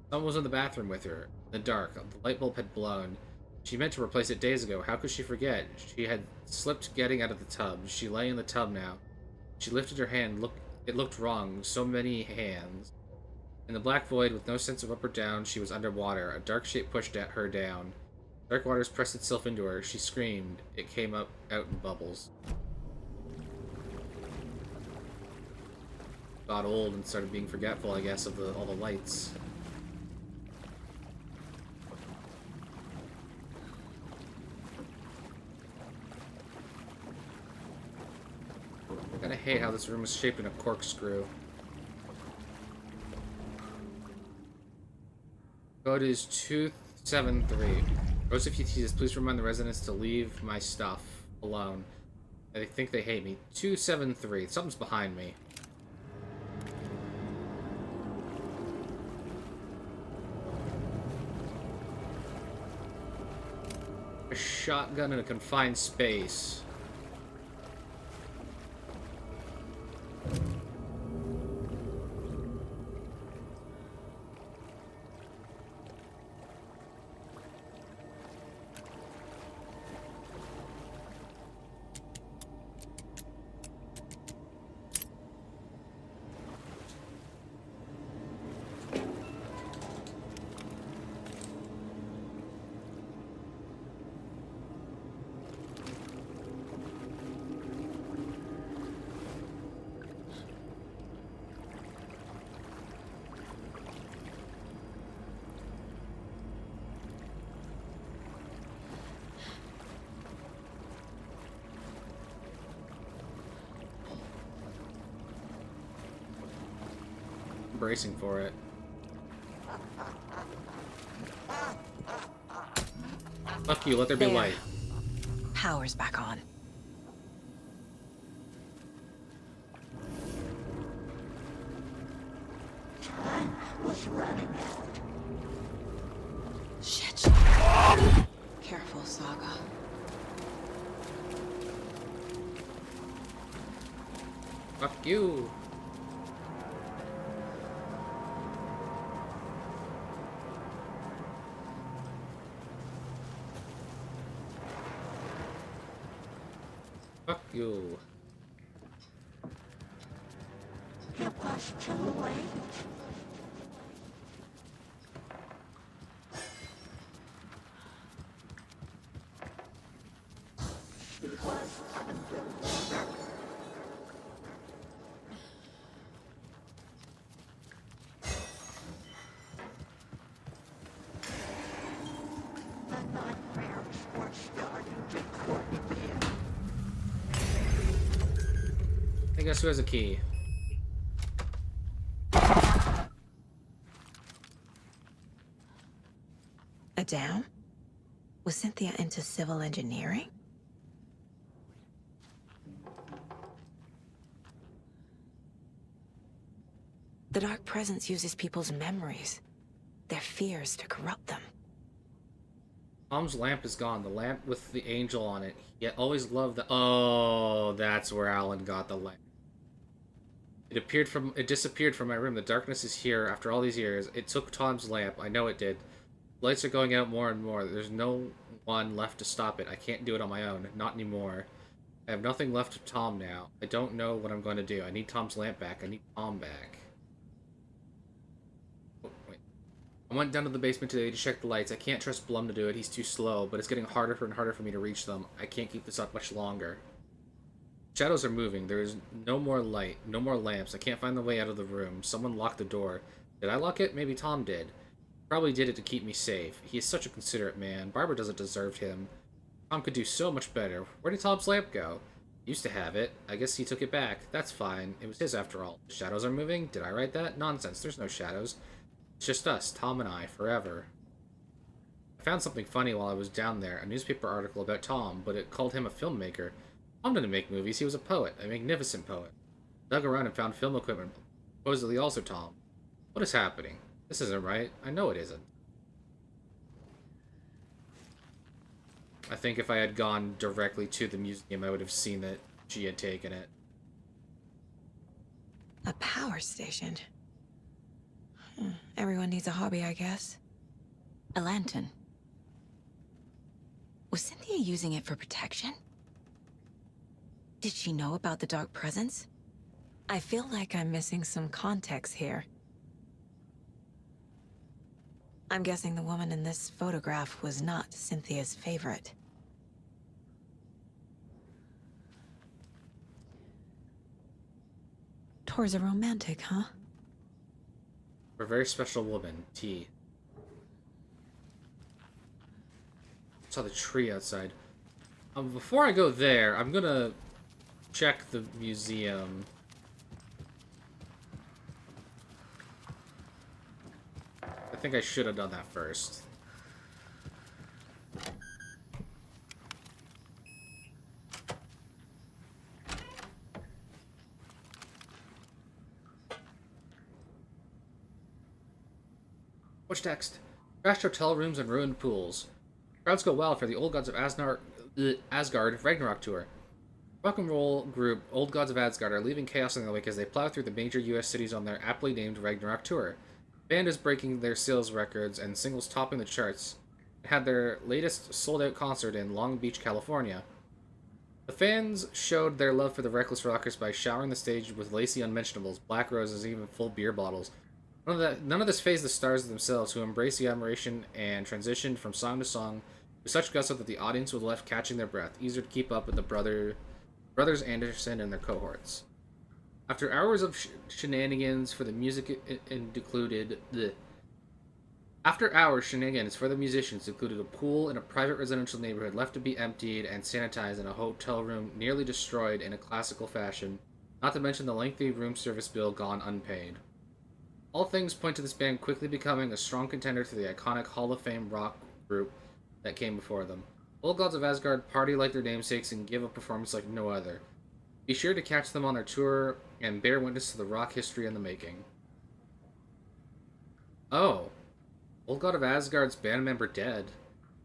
Someone was in the bathroom with her. In the dark, the light bulb had blown. She meant to replace it days ago. How could she forget? She had slipped getting out of the tub. She lay in the tub now. She lifted her hand. It looked wrong. So many hands. In the black void, with no sense of up or down, she was underwater. A dark shape pushed at her down. Dark waters pressed itself into her. She screamed. It came out in bubbles. Got old and started being forgetful, I guess, of all the lights. I kinda hate how this room is shaped in a corkscrew. Code is 273. Rose, if you tease, please remind the residents to leave my stuff. alone. I think they hate me. 273. Something's behind me. A shotgun in a confined space. Bracing for it. Fuck you, let there be There. light. Power's back on. Time was running out. Shit. Careful, Saga. Fuck you. Fuck you. It was too late. It was the nightmares were starting to creep in. Hey, guess who has a key? A dam? Was Cynthia into civil engineering? The Dark Presence uses people's memories, their fears to corrupt them. Tom's lamp is gone. The lamp with the angel on it. Yet always loved the. Oh, that's where Alan got the lamp. It disappeared from my room. The darkness is here after all these years. It took Tom's lamp. I know it did. Lights are going out more and more. There's no one left to stop it. I can't do it on my own. Not anymore. I have nothing left of Tom now. I don't know what I'm going to do. I need Tom's lamp back. I need Tom back. Oh, wait. I went down to the basement today to check the lights. I can't trust Blum to do it. He's too slow, but it's getting harder and harder for me to reach them. I can't keep this up much longer. Shadows are moving. There is no more light, no more lamps. I can't find the way out of the room. Someone locked the door. Did I lock it? Maybe Tom did. Probably did it to keep me safe. He is such a considerate man. Barbara doesn't deserve him. Tom could do so much better. Where did Tom's lamp go? Used to have it. I guess he took it back. That's fine. It was his after all. The shadows are moving? Did I write that? Nonsense. There's no shadows. It's just us, Tom and I, forever. I found something funny while I was down there. A newspaper article about Tom, but it called him a filmmaker. Tom didn't make movies. He was a poet. A magnificent poet. Dug around and found film equipment. Supposedly also Tom. What is happening? This isn't right. I know it isn't. I think if I had gone directly to the museum, I would have seen that she had taken it. A power station. Everyone needs a hobby, I guess. A lantern. Was Cynthia using it for protection? Did she know about the Dark Presence? I feel like I'm missing some context here. I'm guessing the woman in this photograph was not Cynthia's favorite. Tor's a romantic, huh? For a very special woman, T. Saw the tree outside. Before I go there, I'm gonna check the museum. I think I should have done that first. Much text. Trashed hotel rooms and ruined pools. Crowds go wild for the Old Gods of Asgard Ragnarok tour. Rock and roll group Old Gods of Asgard are leaving chaos in their wake as they plow through the major US cities on their aptly named Ragnarok tour. The band is breaking their sales records and singles topping the charts. They had their latest sold-out concert in Long Beach, California. The fans showed their love for the Reckless Rockers by showering the stage with lacy unmentionables, black roses, and even full beer bottles. None of this fazed the stars themselves, who embraced the admiration and transitioned from song to song with such gusto that the audience was left catching their breath, eager to keep up with the brothers Anderson and their cohorts. After hours of shenanigans for the musicians included a pool in a private residential neighborhood left to be emptied and sanitized, and a hotel room nearly destroyed in a classical fashion, not to mention the lengthy room service bill gone unpaid. All things point to this band quickly becoming a strong contender to the iconic Hall of Fame rock group that came before them. Old Gods of Asgard party like their namesakes and give a performance like no other. Be sure to catch them on their tour and bear witness to the rock history in the making. Oh. Old God of Asgard's band member dead.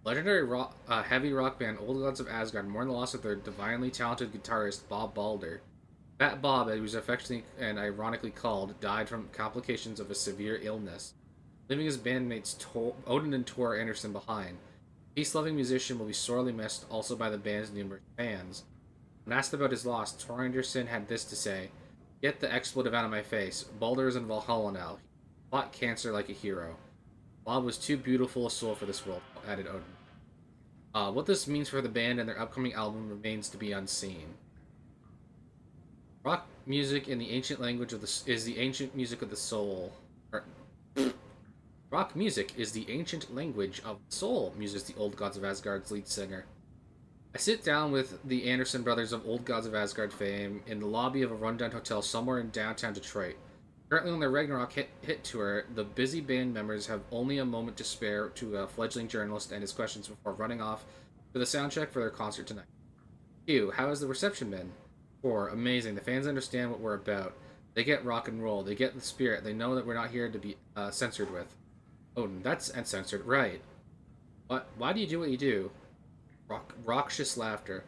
Legendary heavy rock band Old Gods of Asgard mourn the loss of their divinely talented guitarist Bob Balder. Fat Bob, as he was affectionately and ironically called, died from complications of a severe illness, leaving his bandmates Odin and Tor Anderson behind. The peace-loving musician will be sorely missed also by the band's numerous fans. When asked about his loss, Tor Anderson had this to say: "Get the expletive out of my face. Balder is in Valhalla now. He fought cancer like a hero. Bob was too beautiful a soul for this world," added Odin. What this means for the band and their upcoming album remains to be unseen. Rock music in the ancient language of is the ancient music of the soul. Rock music is the ancient language of the soul, muses the Old Gods of Asgard's lead singer. I sit down with the Anderson brothers of Old Gods of Asgard fame in the lobby of a rundown hotel somewhere in downtown Detroit. Currently on their Ragnarok hit tour, the busy band members have only a moment to spare to a fledgling journalist and his questions before running off for the soundcheck for their concert tonight. Q, how has the reception been? 4, amazing. The fans understand what we're about. They get rock and roll. They get the spirit. They know that we're not here to be censored with. Odin, that's uncensored, right? What? Why do you do what you do? Raucous laughter.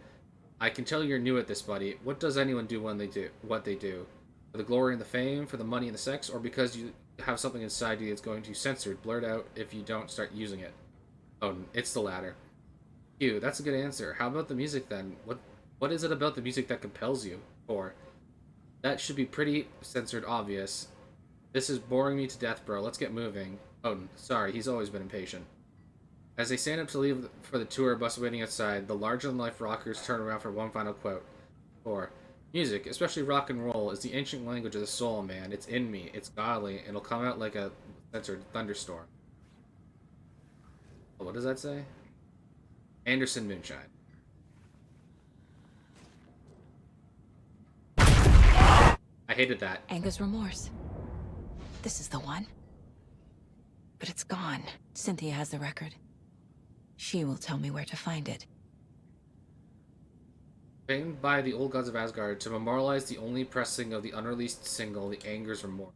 I can tell you're new at this, buddy. What does anyone do when they do what they do? For the glory and the fame, for the money and the sex, or because you have something inside you that's going to be censored, blurred out if you don't start using it? Odin, it's the latter. Q, that's a good answer. How about the music then? What is it about the music that compels you? 4, that should be pretty censored obvious. This is boring me to death, bro. Let's get moving. Odin, sorry, he's always been impatient. As they stand up to leave for the tour bus waiting outside, the larger-than-life rockers turn around for one final quote. 4, music, especially rock and roll, is the ancient language of the soul, man. It's in me. It's godly, and it'll come out like a censored thunderstorm. Oh, what does that say? Anderson Moonshine. I hated that. Angus Remorse. This is the one. But it's gone. Cynthia has the record. She will tell me where to find it. Famed by the Old Gods of Asgard to memorialize the only pressing of the unreleased single, The Anger's Remorse.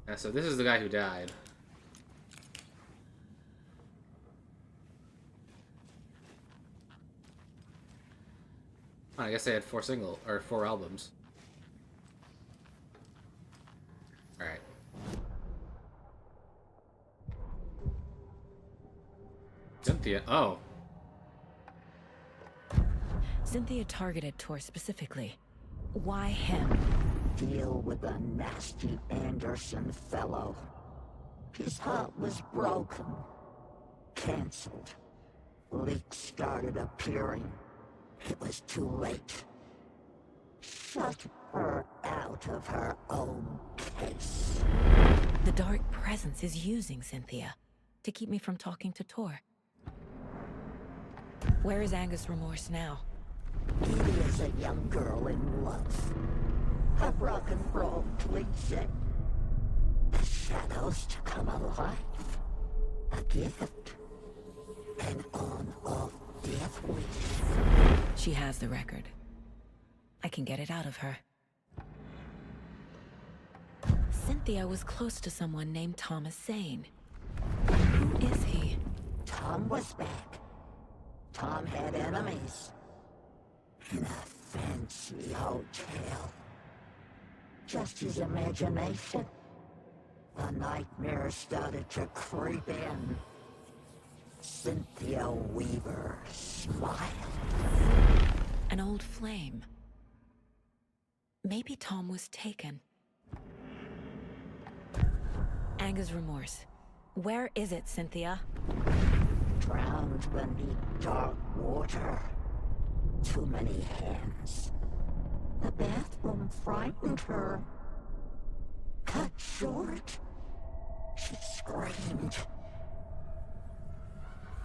Yeah, so this is the guy who died. I guess they had 4 albums. Alright. Cynthia, oh. Cynthia targeted Tor specifically. Why him? Deal with the nasty Anderson fellow. His heart was broken. Cancelled. Leaks started appearing. It was too late. Shut her out of her own case. The dark presence is using Cynthia to keep me from talking to Tor. Where is Angus Remorse now? He is a young girl in love. A rock and roll tweezing. The shadows to come alive. A gift. An on-off death wish. She has the record. I can get it out of her. Cynthia was close to someone named Thomas Zane. Who is he? Tom was back. Tom had enemies. In a fancy hotel. Just his imagination. The nightmare started to creep in. Cynthia Weaver smiled. An old flame. Maybe Tom was taken. Anger's Remorse. Where is it, Cynthia? Drowned beneath dark water. Too many hands. The bathroom frightened her. Cut short. She screamed.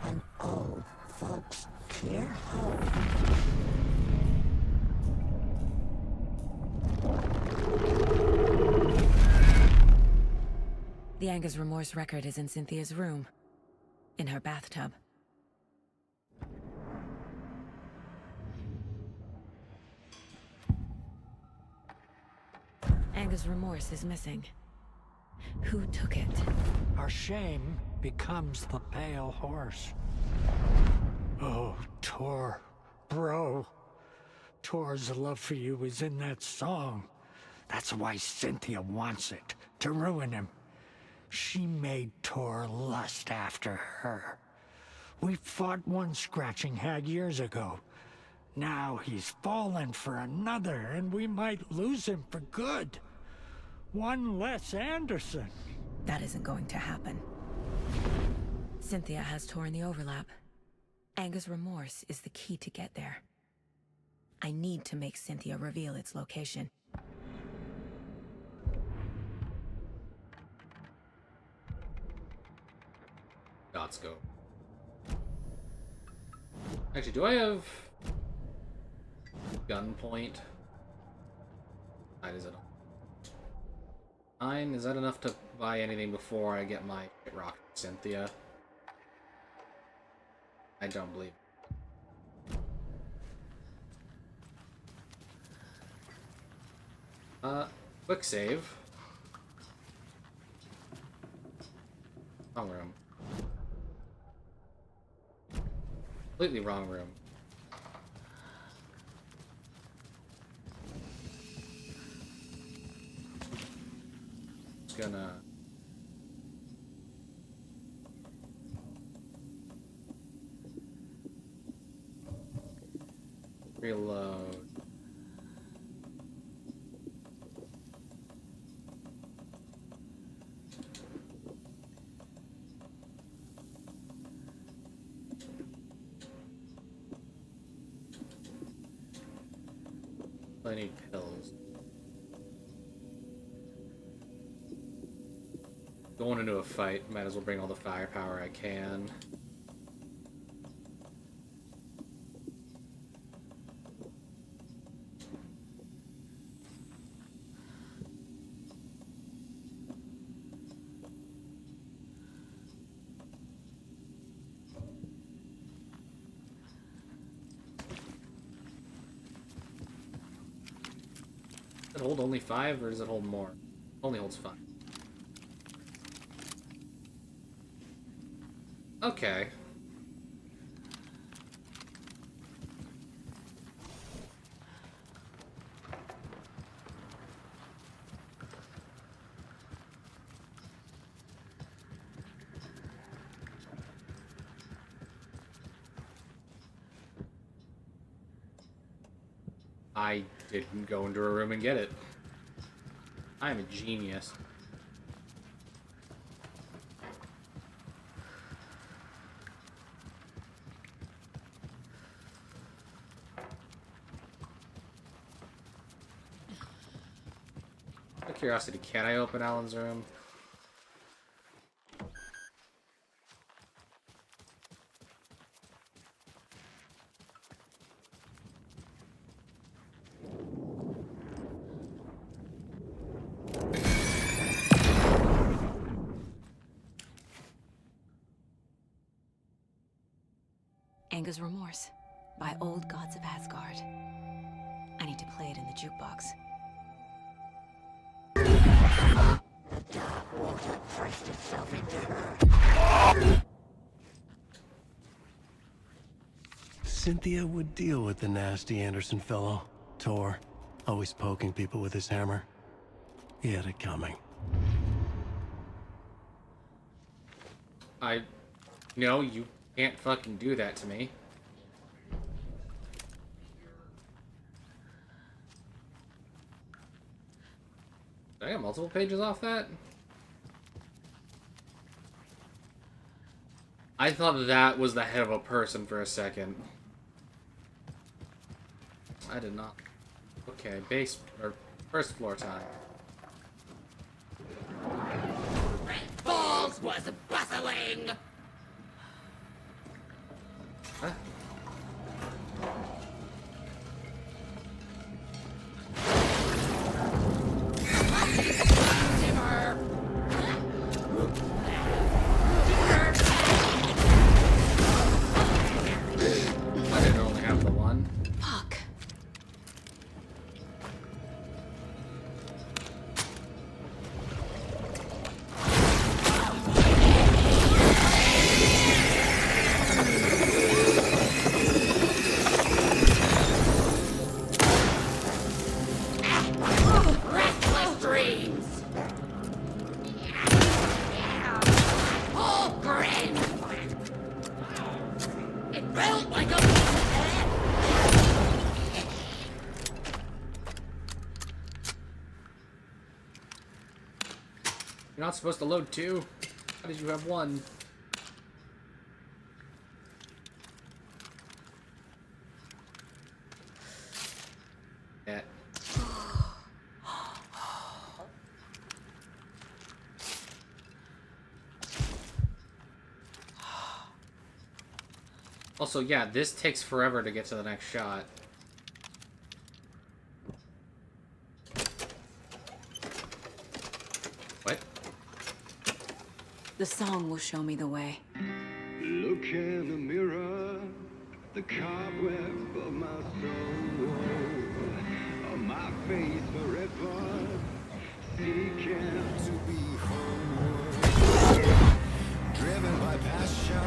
An old folks care home. The Anger's Remorse record is in Cynthia's room. In her bathtub. Anger's Remorse is missing. Who took it? Our shame becomes the pale horse. Oh, Tor. Bro. Tor's love for you is in that song. That's why Cynthia wants it. To ruin him. She made Tor lust after her. We fought one scratching hag years ago. Now he's fallen for another, and we might lose him for good. One less Anderson. That isn't going to happen. Cynthia has Tor in the overlap. Anger's Remorse is the key to get there. I need to make Cynthia reveal its location. Let's go. Actually, do I have gunpoint? 9, is it? 9, is that enough to buy anything before I get my rock Cynthia? I don't believe. Quick save. Wrong room. Completely wrong room. Just gonna reload. I need pills. Going into a fight, might as well bring all the firepower I can. Does it hold only 5 or does it hold more? Only holds 5. Okay. I didn't go into a room and get it. I'm a genius. Out of curiosity, can I open Alan's room? Anger's Remorse by Old Gods of Asgard. I need to play it in the jukebox. thrust itself into her. Cynthia would deal with the nasty Anderson fellow. Tor, always poking people with his hammer. He had it coming. No, you can't fucking do that to me. Did I get multiple pages off that? I thought that was the head of a person for a second. I did not. Okay, base or first floor time. Falls was bustling. Huh? I didn't only have the one. Fuck. Restless dreams. Oh, grin. It felt like a You're not supposed to load two. How did you have one? Yeah. Also, yeah, this takes forever to get to the next shot. What? The song will show me the way. Look in the mirror, the cobweb of my soul, on my face forever, seeking to be whole. Driven by passion,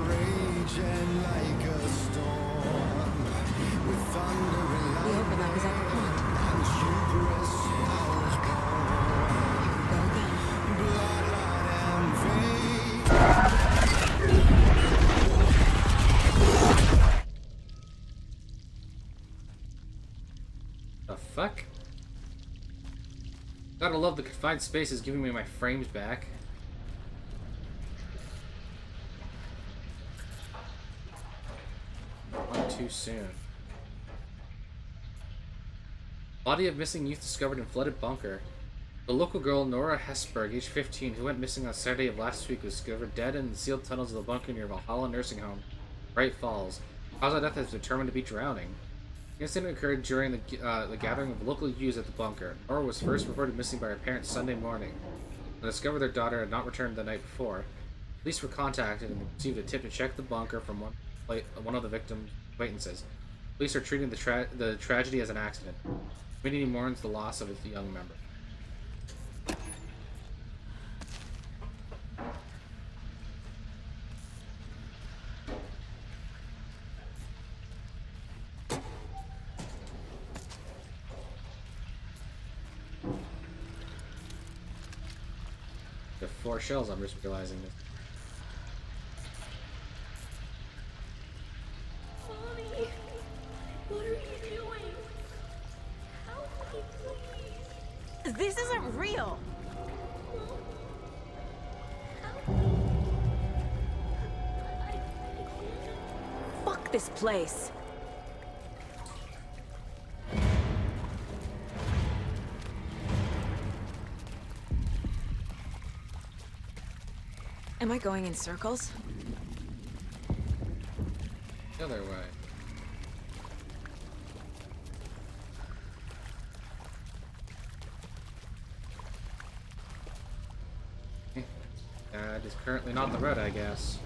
raging like a storm, with thunder and The overlap is at the pond. and hubris, I was born. Bloodline and vein. The fuck? Gotta love the confined spaces giving me my frames back. One too soon. Body of missing youth discovered in flooded bunker. The local girl Nora Hesberg, age 15, who went missing on Saturday of last week, was discovered dead in the sealed tunnels of the bunker near Valhalla nursing home, Bright Falls. Cause of death is determined to be drowning. The incident occurred during the gathering of local youths at the bunker. Nora was first reported missing by her parents Sunday morning. They discovered their daughter had not returned the night before. Police were contacted and received a tip to check the bunker from one of the victim's acquaintances. Police are treating the tragedy as an accident. The community mourns the loss of its young member. The 4 shells, I'm just realizing this. Mommy, what are you doing? Help me, please. This isn't real. Help me. Fuck this place. Am I going in circles? The other way. That is currently not the road, I guess.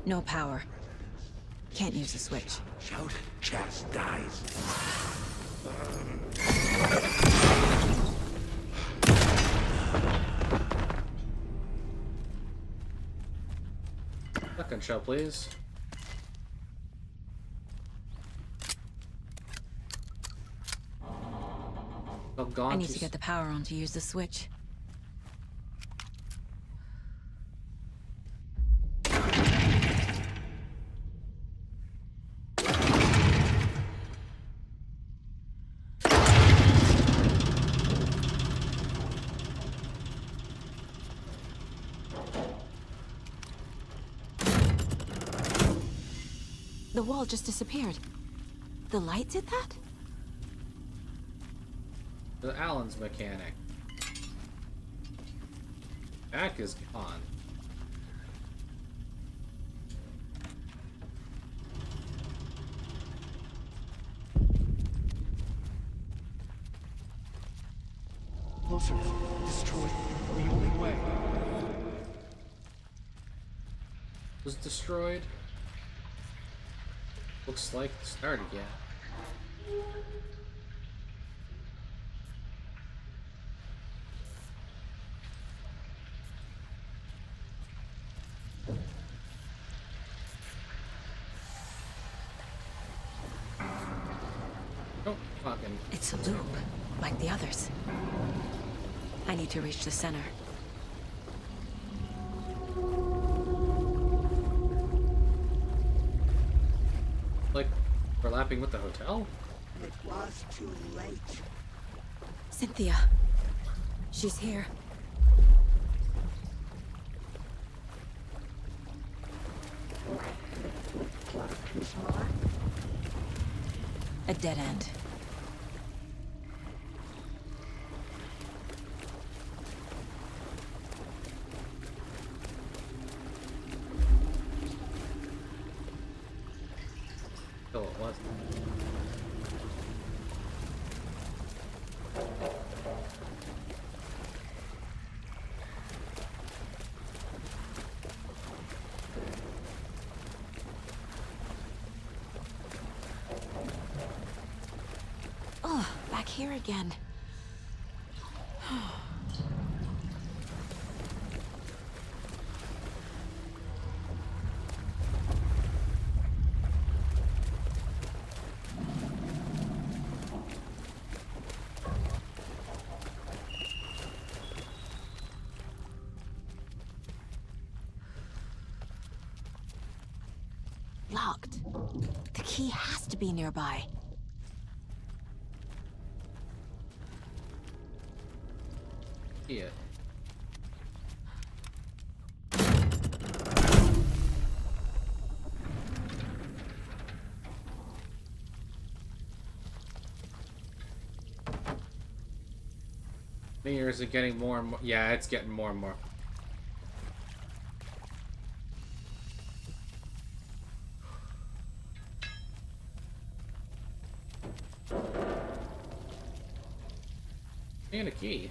No power. Can't use the switch. Shout chastise. Second shell, please. I need to get the power on to use the switch. The wall just disappeared. The light did that? The Allen's mechanic. Back is gone. Closer. Destroyed. The only way. Was destroyed. Looks like the start again. Oh, fucking. It's a loop, like the others. I need to reach the center. Like, overlapping with the hotel? It was too late. Cynthia. She's here. A dead end. Oh, it was. Oh, back here again. Locked. The key has to be nearby. Yeah. Mirrors are getting more and more. Yeah, it's getting more and more. And a key.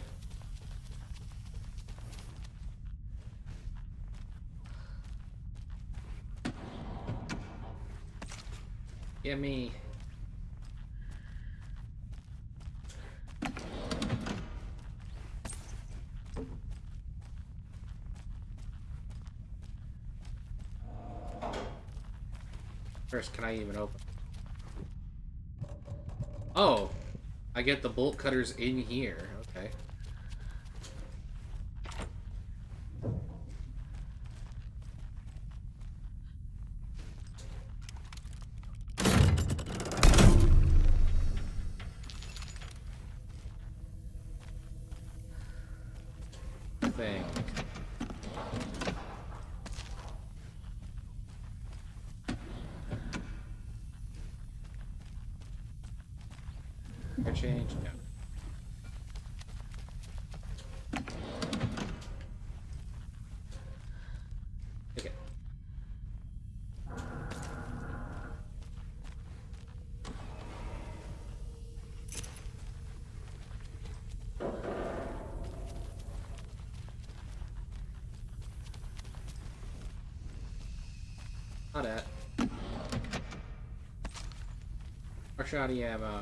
Gimme. First, can I even open? Oh, I get the bolt cutters in here. Okay. Thing. Or change? No. Okay. Not at. More shoddy ammo.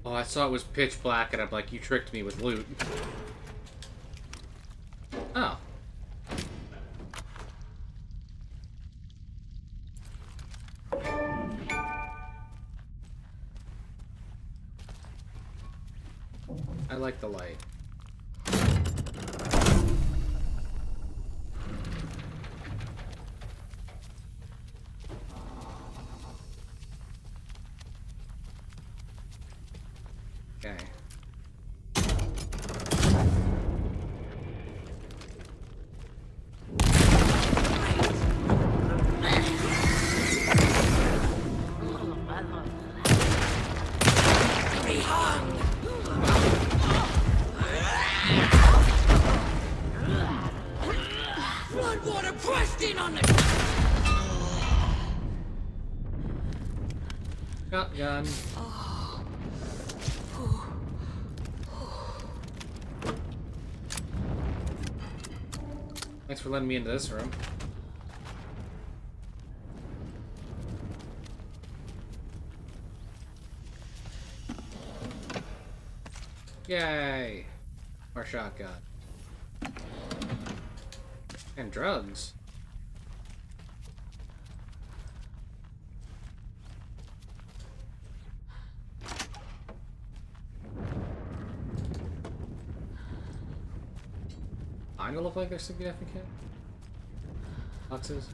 Oh, I saw it was pitch black, and I'm like, you tricked me with loot. Oh. I like the light. Okay. Floodwater pressed in on the Shotgun. Thanks for letting me into this room. Yay! More shotgun. And drugs. I don't look like they're significant. Boxes.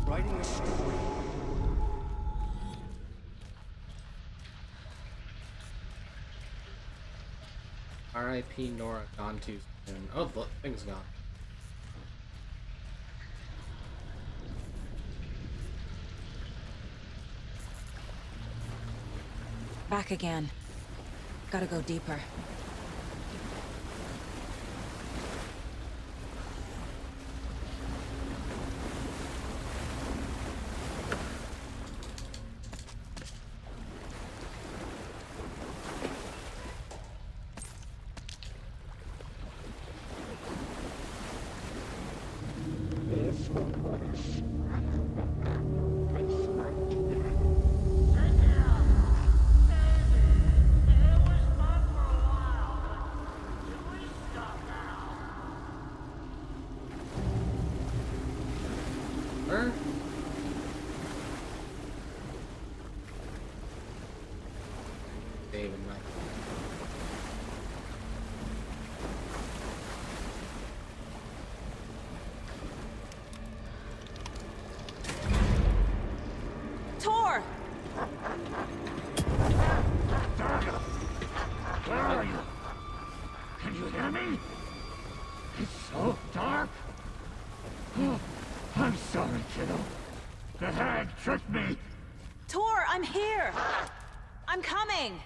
Writing a story. R.I.P. Nora, gone too soon. Oh, the thing's gone. Back again. Gotta go deeper. Where? David, Mike. Tor! Where are you? Can you hear me? It's so dark. Oh, I'm sorry, kiddo. The hag tricked me. Tor, I'm here! I'm coming!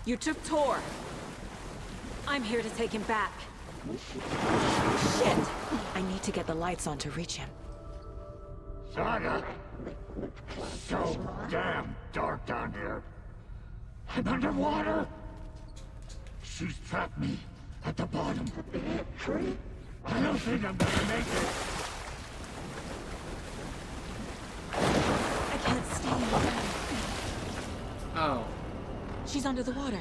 You took Tor. I'm here to take him back. Shit! I need to get the lights on to reach him. Saga! So damn dark down here. I'm underwater. She's trapped me at the bottom. I don't think I'm gonna make it. I can't stay in the water. Oh. She's under the water.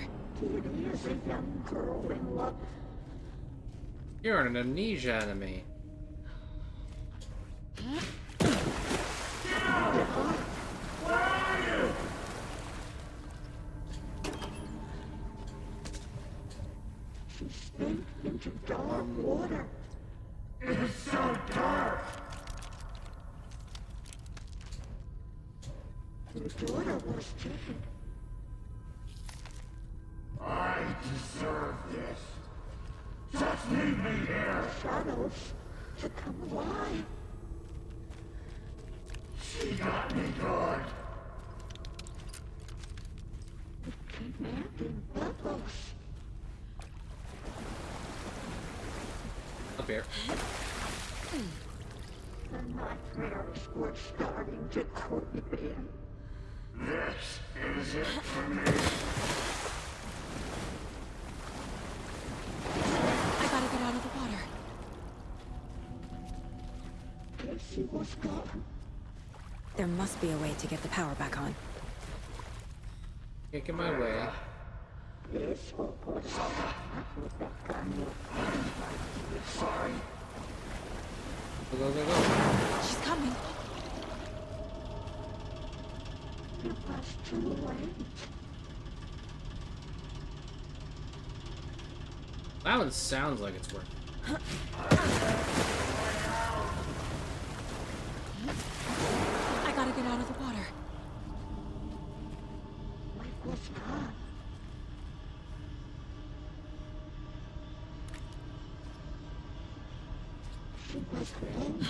You're an amnesia enemy. Into dark water. It's so dark. Your daughter was taken. I deserve this. Just leave me here. Shadows to come alive. She got me good. Commanding Devox. Up here. The nightmares were starting to creep in. This is it for me. I gotta get out of the water. Guess he was gone. There must be a way to get the power back on. Can't get my way. This hope was back on you. Sorry. Go, go, go, go. She's coming. It was too late. That one sounds like it's working. I gotta get out of the water. It was gone. She was gone.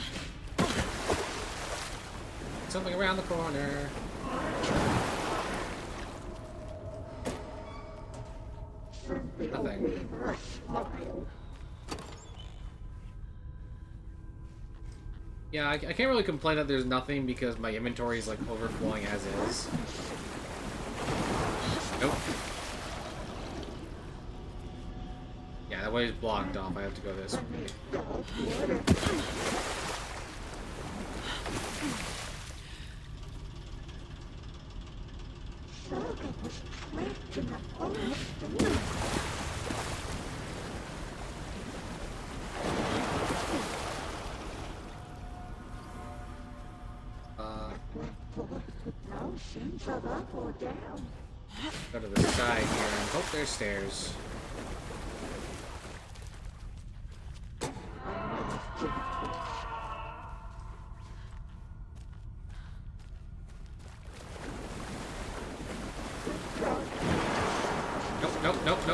Something around the corner. Nothing. Yeah, I can't really complain that there's nothing because my inventory is like overflowing as is. Nope. Yeah, that way is blocked off. I have to go this way. Saga was trapped in the forest. No sense of up or down. Go to the side here and hope there's stairs.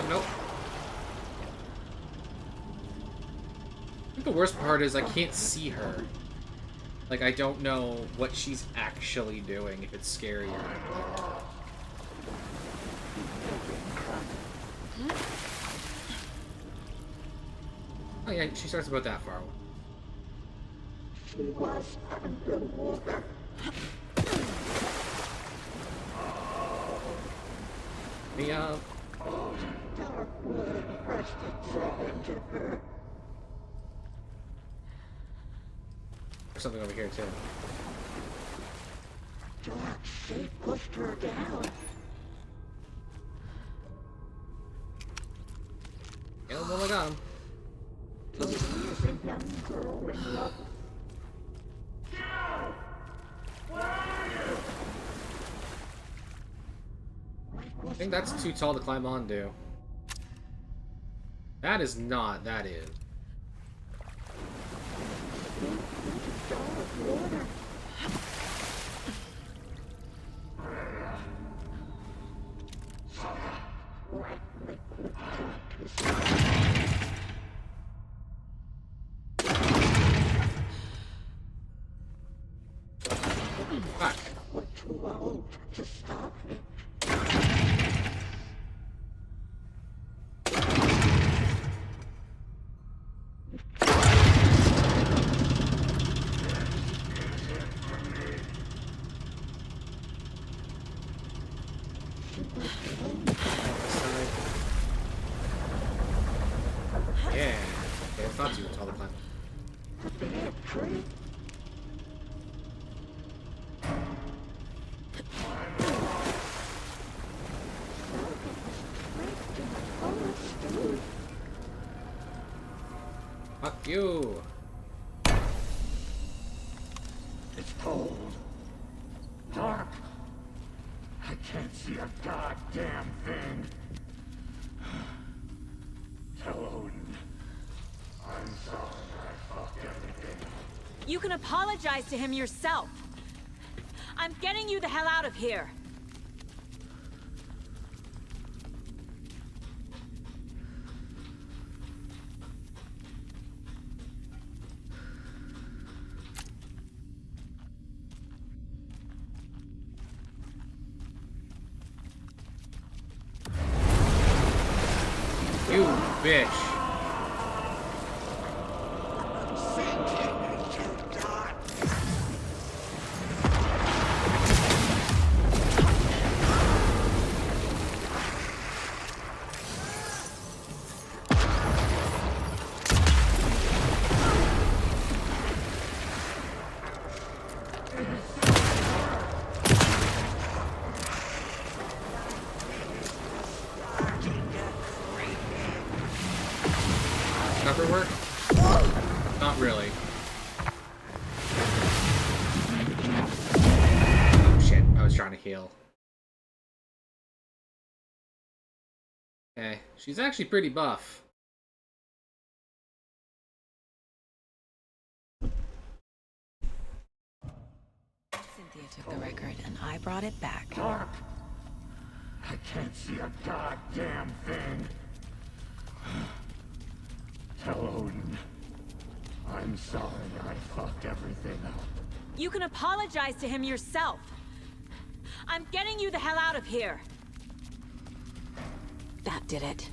Nope. I think the worst part is I can't see her. Like, I don't know what she's actually doing, if it's scarier. Oh yeah, she starts about that far away. She was underwater. Me up. Dark water pressed itself into her. There's something over here too. Dark shape pushed her down. Yeah, well, I got him. She is a young girl in love. I think that's too tall to climb onto. That is not, that is. Fuck. We're too old to stop it. Yeah. Okay, it's not too tall to climb. Fuck you. It's cold. Dark. I can't see a goddamn thing. Tell Odin. I'm sorry I fucked everything up. You can apologize to him yourself. I'm getting you the hell out of here. You bitch. Cover work? Not really. Oh shit, I was trying to heal. Okay, she's actually pretty buff. Cynthia took the record and I brought it back. Dark. I can't see a goddamn thing. Tell Odin. I'm sorry I fucked everything up. You can apologize to him yourself. I'm getting you the hell out of here. That did it.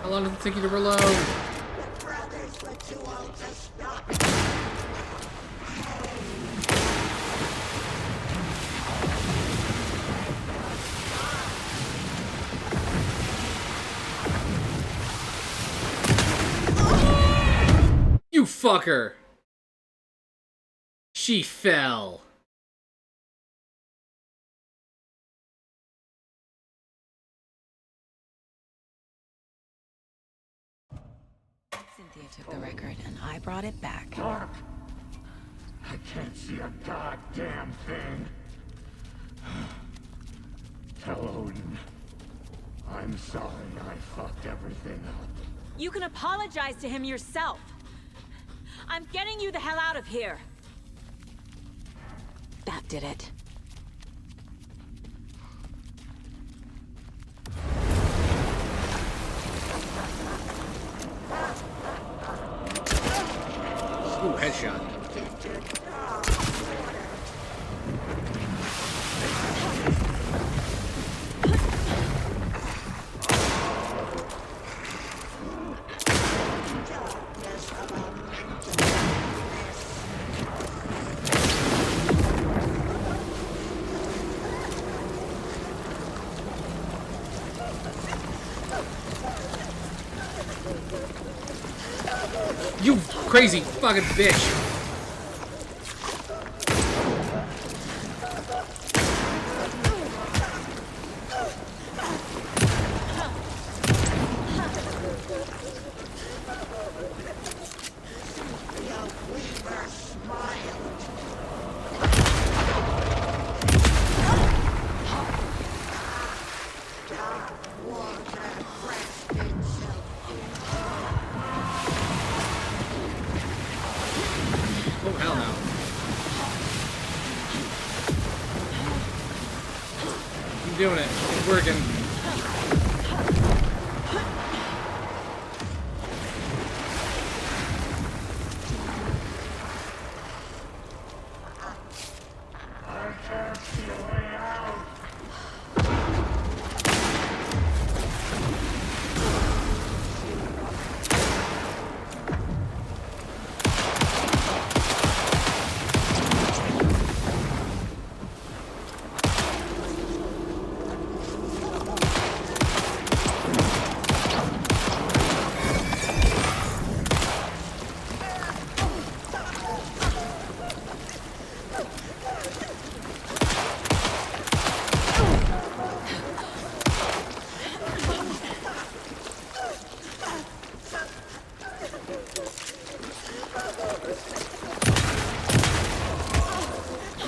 How long does it take you to reload? You fucker! She fell. Cynthia took the record and I brought it back. Dark. I can't see a goddamn thing. Tell Odin. I'm sorry I fucked everything up. You can apologize to him yourself. I'm getting you the hell out of here. That did it. Ooh, headshot. You crazy fucking bitch! I'm doing it. It's working.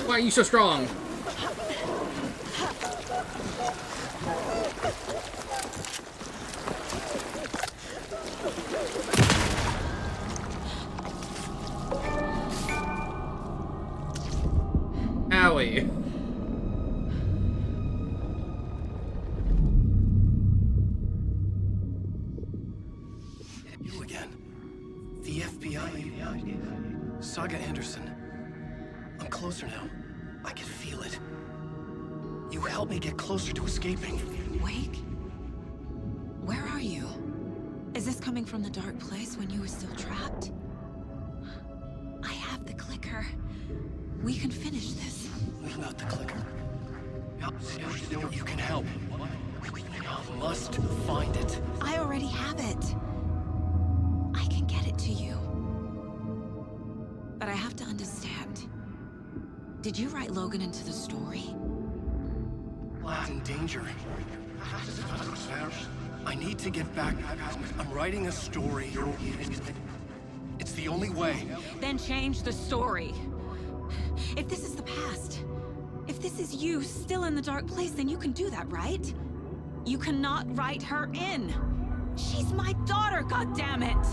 Why are you so strong? Owie. You again. The FBI. Saga Anderson. I'm closer now. I can feel it. You helped me get closer to escaping. Wake? Where are you? Is this coming from the dark place when you were still trapped? I have the clicker. We can finish this. Without the clicker. You can help. You must find it. I already have it. I can get it to you. But I have to understand. Did you write Logan into the story? Lad's in danger. I need to get back. I'm writing a story. It's the only way. Then change the story. If this is the past, if this is you still in the dark place, then you can do that, right? You cannot write her in. She's my daughter, goddammit!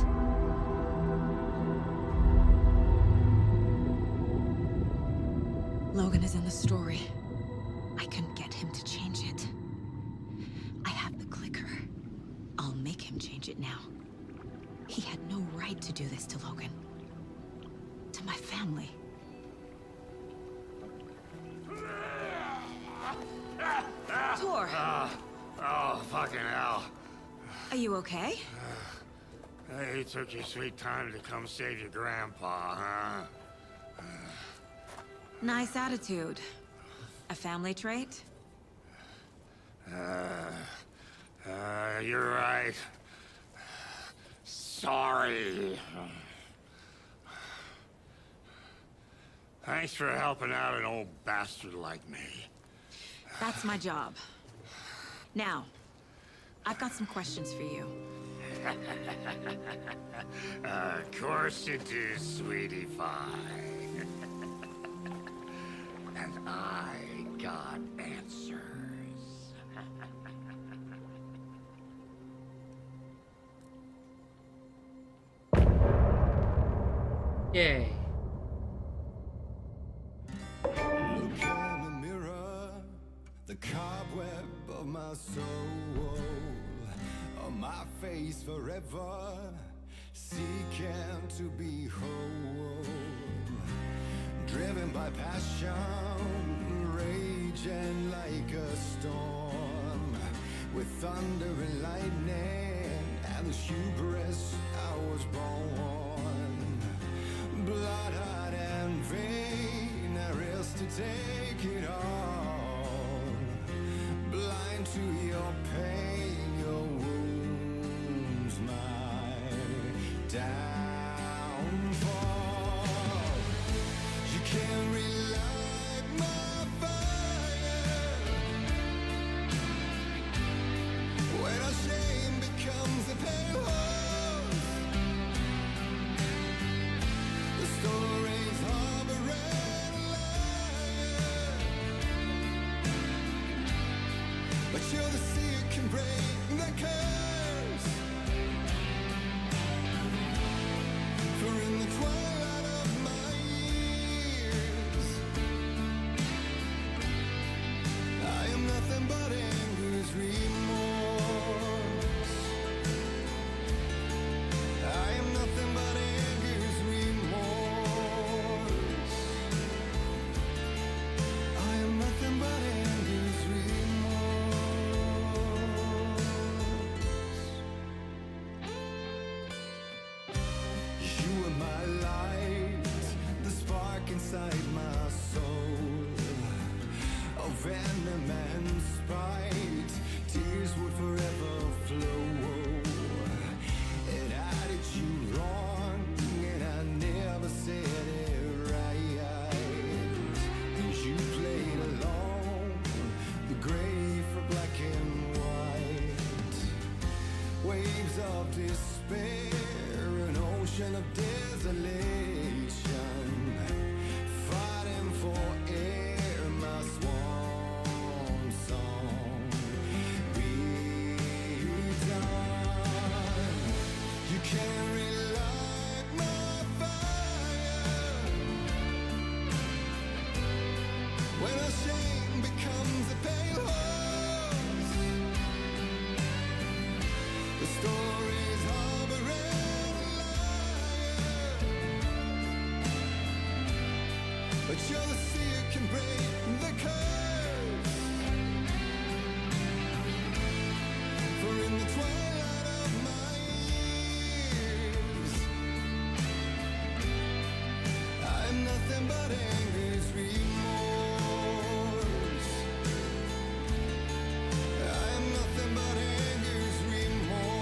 Logan is in the story. I can get him to change it. I have the clicker. I'll make him change it now. He had no right to do this to Logan. To my family. Tor! Oh, fucking hell. Are you okay? You took your sweet time to come save your grandpa, huh? Nice attitude. A family trait? You're right. Sorry. Thanks for helping out an old bastard like me. That's my job. Now, I've got some questions for you. Of course you do, sweetie pie. And I got answers. Yay. Look in the mirror, the cobweb of my soul, on my face forever, seeking to be whole, driven by passion, raging like a storm, with thunder and lightning, and the hubris I was born. Blood, heart, and vein, I risk to take it all. Blind to your pain, your wounds, my downfall. You can't relight my fire when our shame becomes a pale horse. The stories harboring liar, but you're the sea that can break the curse. For in the twilight of my years, I am nothing but light, the spark inside my soul. Of venom and spite, tears would forever flow. It had you wrong, and I never said it right. As you played along, the gray for black and white. Waves of despair, an ocean of desolation. Fighting for air, my swan song. Be done. You can't relight my fire. When a shame becomes a pale horse, the story's harboring a liar. But you're the sea who can break the curse. For in the twilight of my years, I'm nothing but anger's remorse. I'm nothing but anger's remorse.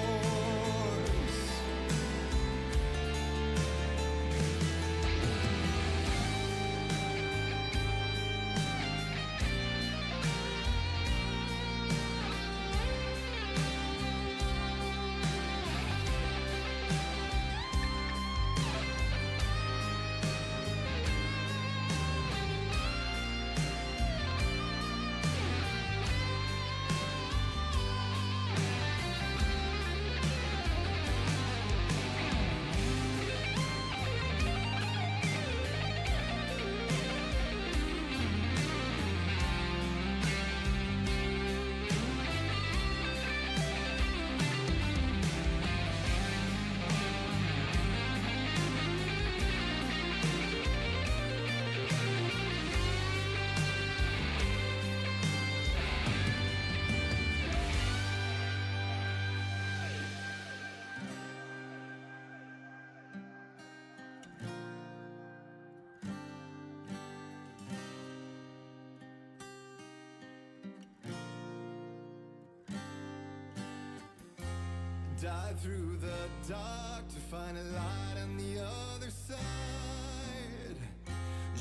Dive through the dark to find a light on the other side.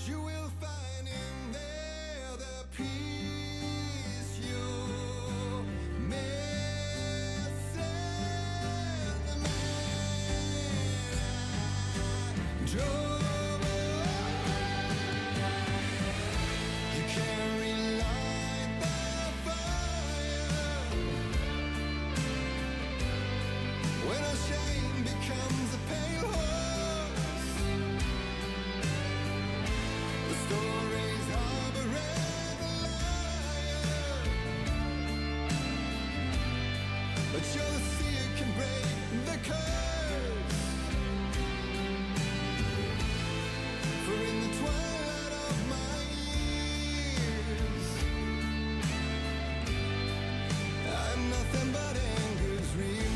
You will find in there the peace you're missing. The man I drove. You can't relight the fire. When a shame becomes a pale horse, the story's harboring a liar. But you're the sea who can break the curse. For in the twilight of my years, I'm nothing but anger's remorse.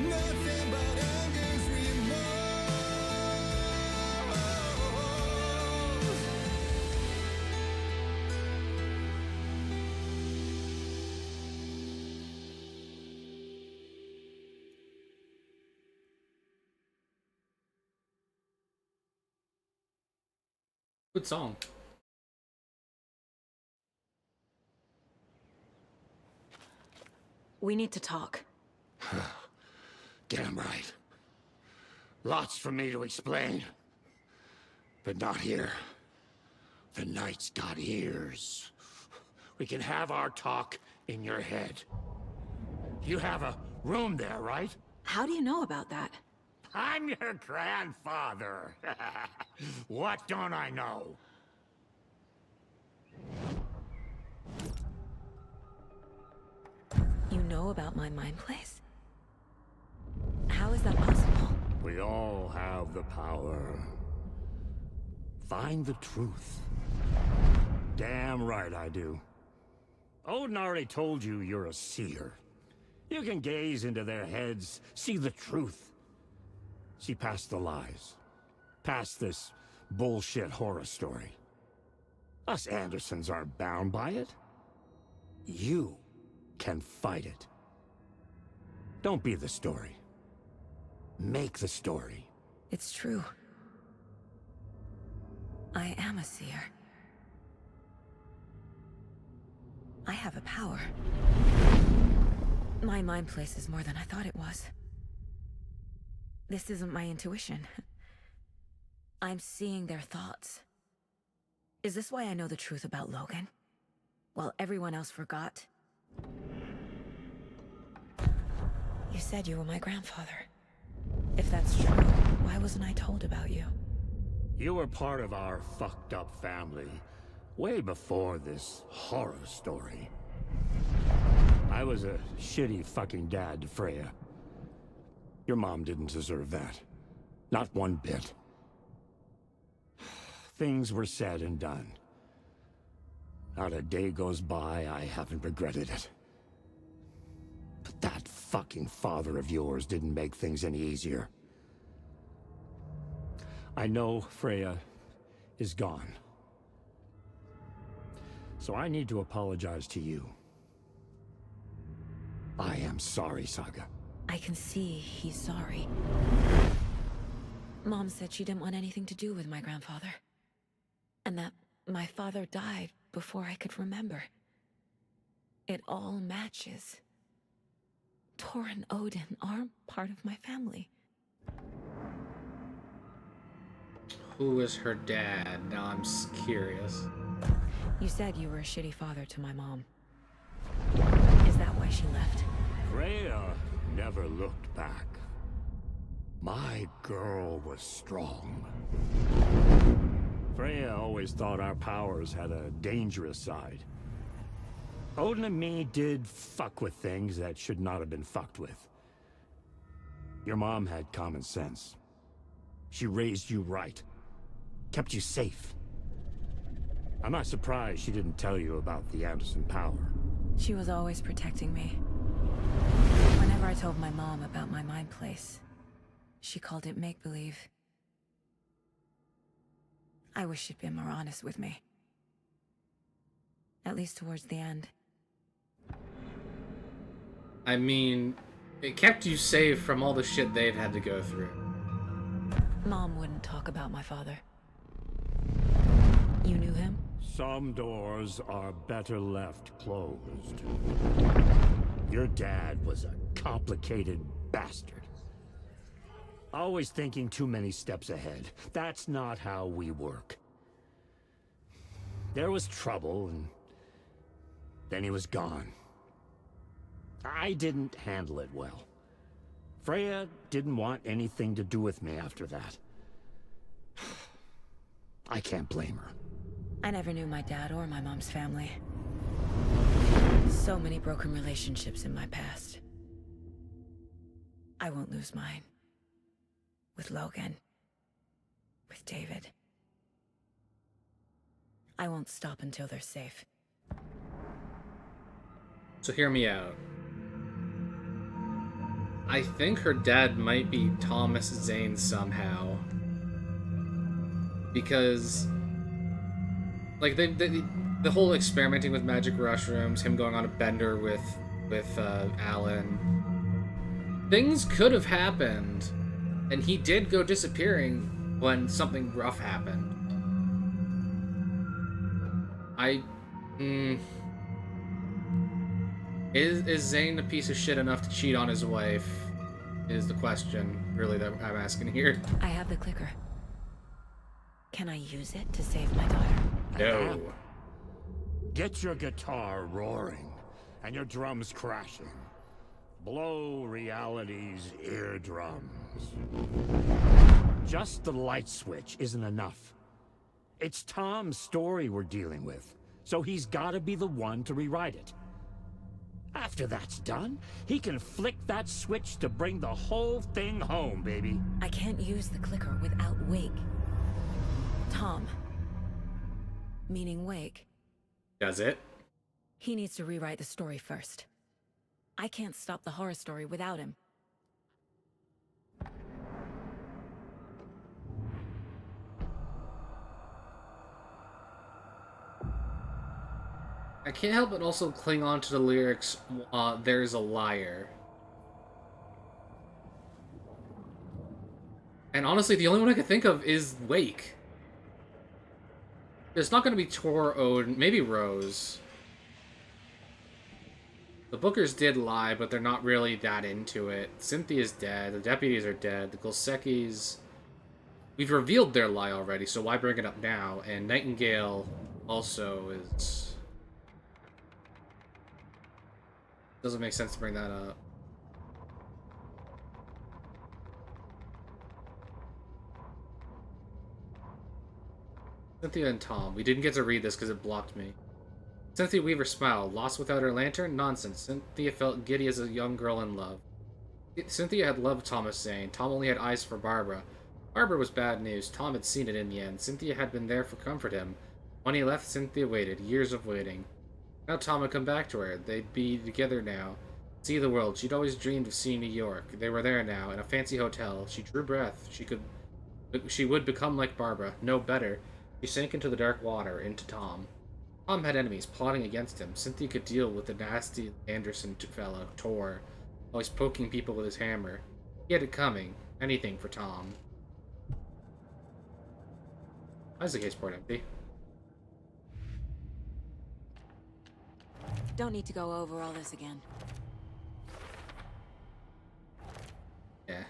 Nothing but anger's remorse. Good song. We need to talk. Get him right. Lots for me to explain. But not here. The night's got ears. We can have our talk in your head. You have a room there, right? How do you know about that? I'm your grandfather. What don't I know? You know about my mind place? How is that possible? We all have the power. Find the truth. Damn right I do. Odin already told you you're a seer. You can gaze into their heads, see the truth. See past the lies. Past this bullshit horror story. Us Andersons aren't bound by it. You can fight it. Don't be the story. Make the story. It's true. I am a seer. I have a power. My mind place is more than I thought it was. This isn't my intuition. I'm seeing their thoughts. Is this why I know the truth about Logan? While everyone else forgot? You said you were my grandfather. If that's true, why wasn't I told about you? You were part of our fucked up family, way before this horror story. I was a shitty fucking dad to Freya. Your mom didn't deserve that. Not one bit. Things were said and done. Not a day goes by I haven't regretted it. But that fucking father of yours didn't make things any easier. I know Freya is gone. So I need to apologize to you. I am sorry, Saga. I can see he's sorry. Mom said she didn't want anything to do with my grandfather. And that my father died before I could remember. It all matches. Tor and Odin are part of my family. Who is her dad? Now I'm curious. You said you were a shitty father to my mom. Is that why she left? Freya never looked back. My girl was strong. Freya always thought our powers had a dangerous side. Odin and me did fuck with things that should not have been fucked with. Your mom had common sense. She raised you right. Kept you safe. I'm not surprised she didn't tell you about the Anderson power. She was always protecting me. Whenever I told my mom about my mind place, she called it make-believe. I wish she'd been more honest with me. At least towards the end. I mean, it kept you safe from all the shit they've had to go through. Mom wouldn't talk about my father. You knew him? Some doors are better left closed. Your dad was a complicated bastard. Always thinking too many steps ahead. That's not how we work. There was trouble, and then he was gone. I didn't handle it well. Freya didn't want anything to do with me after that. I can't blame her. I never knew my dad or my mom's family. So many broken relationships in my past. I won't lose mine. With Logan. With David. I won't stop until they're safe. So hear me out. I think her dad might be Thomas Zane somehow. Because, like, the whole experimenting with magic mushrooms, him going on a bender with Alan, things could have happened, and he did go disappearing when something rough happened. Is Zane a piece of shit enough to cheat on his wife? Is the question, really, that I'm asking here. I have the clicker. Can I use it to save my daughter? No. Get your guitar roaring and your drums crashing. Blow reality's eardrums. Just the light switch isn't enough. It's Tom's story we're dealing with, so he's gotta be the one to rewrite it. After that's done, he can flick that switch to bring the whole thing home, baby. I can't use the clicker without Wake. Tom. Meaning Wake. Does it? He needs to rewrite the story first. I can't stop the horror story without him. I can't help but also cling on to the lyrics, there's a liar. And honestly, the only one I can think of is Wake. It's not going to be Tor, Odin, maybe Rose. The Bookers did lie, but they're not really that into it. Cynthia's dead, the deputies are dead, the Gulsekis... We've revealed their lie already, so why bring it up now? And Nightingale also is... Doesn't make sense to bring that up. Cynthia and Tom. We didn't get to read this because it blocked me. Cynthia Weaver smiled. Lost without her lantern? Nonsense. Cynthia felt giddy as a young girl in love. Cynthia had loved Thomas Zane. Tom only had eyes for Barbara. Barbara was bad news. Tom had seen it in the end. Cynthia had been there to comfort him. When he left, Cynthia waited. Years of waiting. Now Tom had come back to her. They'd be together now. See the world. She'd always dreamed of seeing New York. They were there now, in a fancy hotel. She drew breath. She would become like Barbara. No better. She sank into the dark water, into Tom. Tom had enemies plotting against him. Cynthia could deal with the nasty Anderson fellow, Tor, always poking people with his hammer. He had it coming. Anything for Tom. Why is the case port empty? Don't need to go over all this again. Yeah.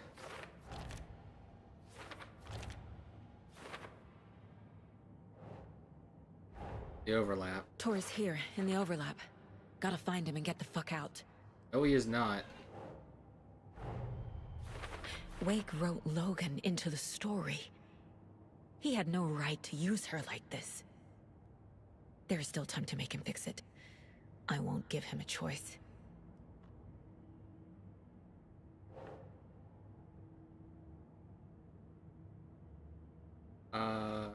The overlap. Tor is here, in the overlap. Gotta find him and get the fuck out. No, he is not. Wake wrote Logan into the story. He had no right to use her like this. There is still time to make him fix it. I won't give him a choice. I'm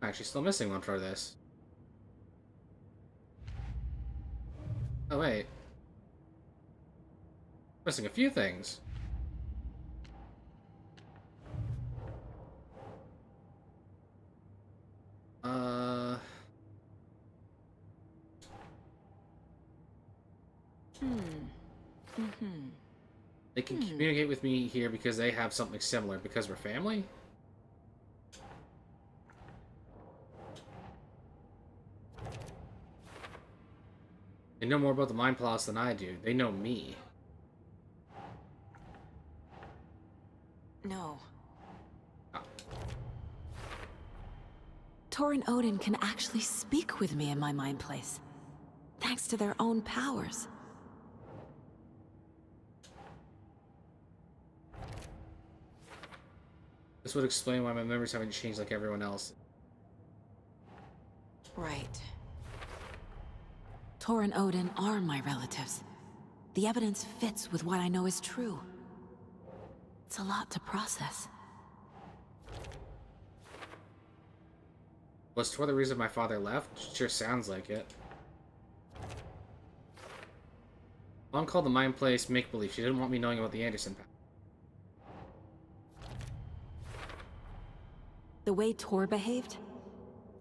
actually still missing one for this. Oh, wait. Missing a few things. They can communicate with me here because they have something similar, because we're family? They know more about the Mind Palace than I do. They know me. No. Tor and Odin can actually speak with me in my mind place, thanks to their own powers. This would explain why my memories haven't changed like everyone else. Right. Tor and Odin are my relatives. The evidence fits with what I know is true. It's a lot to process. Was Tor the reason my father left? Sure sounds like it. Mom called the Mind Place make-believe. She didn't want me knowing about the Anderson path. The way Tor behaved?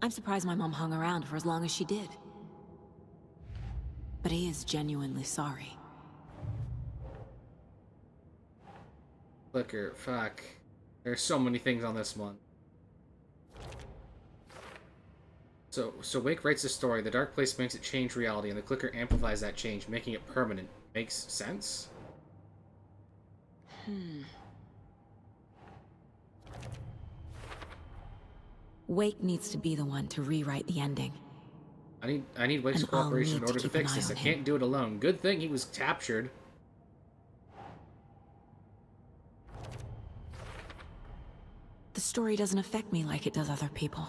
I'm surprised my mom hung around for as long as she did. But he is genuinely sorry. Clicker, fuck. There's so many things on this one. So Wake writes the story, the dark place makes it change reality, and the clicker amplifies that change, making it permanent. Makes sense? Wake needs to be the one to rewrite the ending. I need Wake's And I'll cooperation in need to order to keep an fix eye this. I on him. can't do it alone. Good thing he was captured. The story doesn't affect me like it does other people.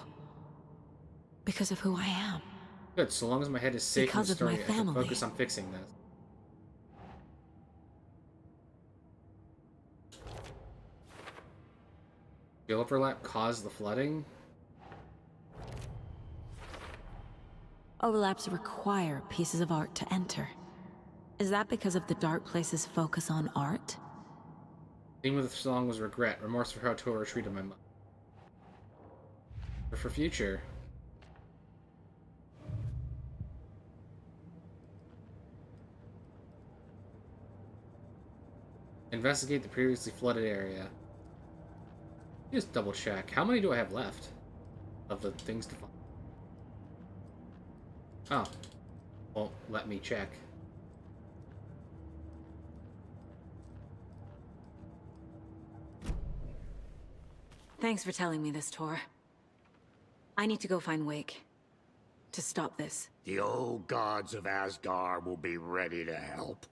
Because of who I am. Good, so long as my head is safe in Because the of my story, I can family. focus on fixing this. The overlap caused the flooding? Overlaps require pieces of art to enter. Is that because of the Dark Place's focus on art? The theme of the song was regret, remorse for how Tora treated my mother. But for future. Investigate the previously flooded area. Just double check. How many do I have left of the things to find? Oh. Won't let me check. Thanks for telling me this, Tor. I need to go find Wake. To stop this. The old gods of Asgard will be ready to help.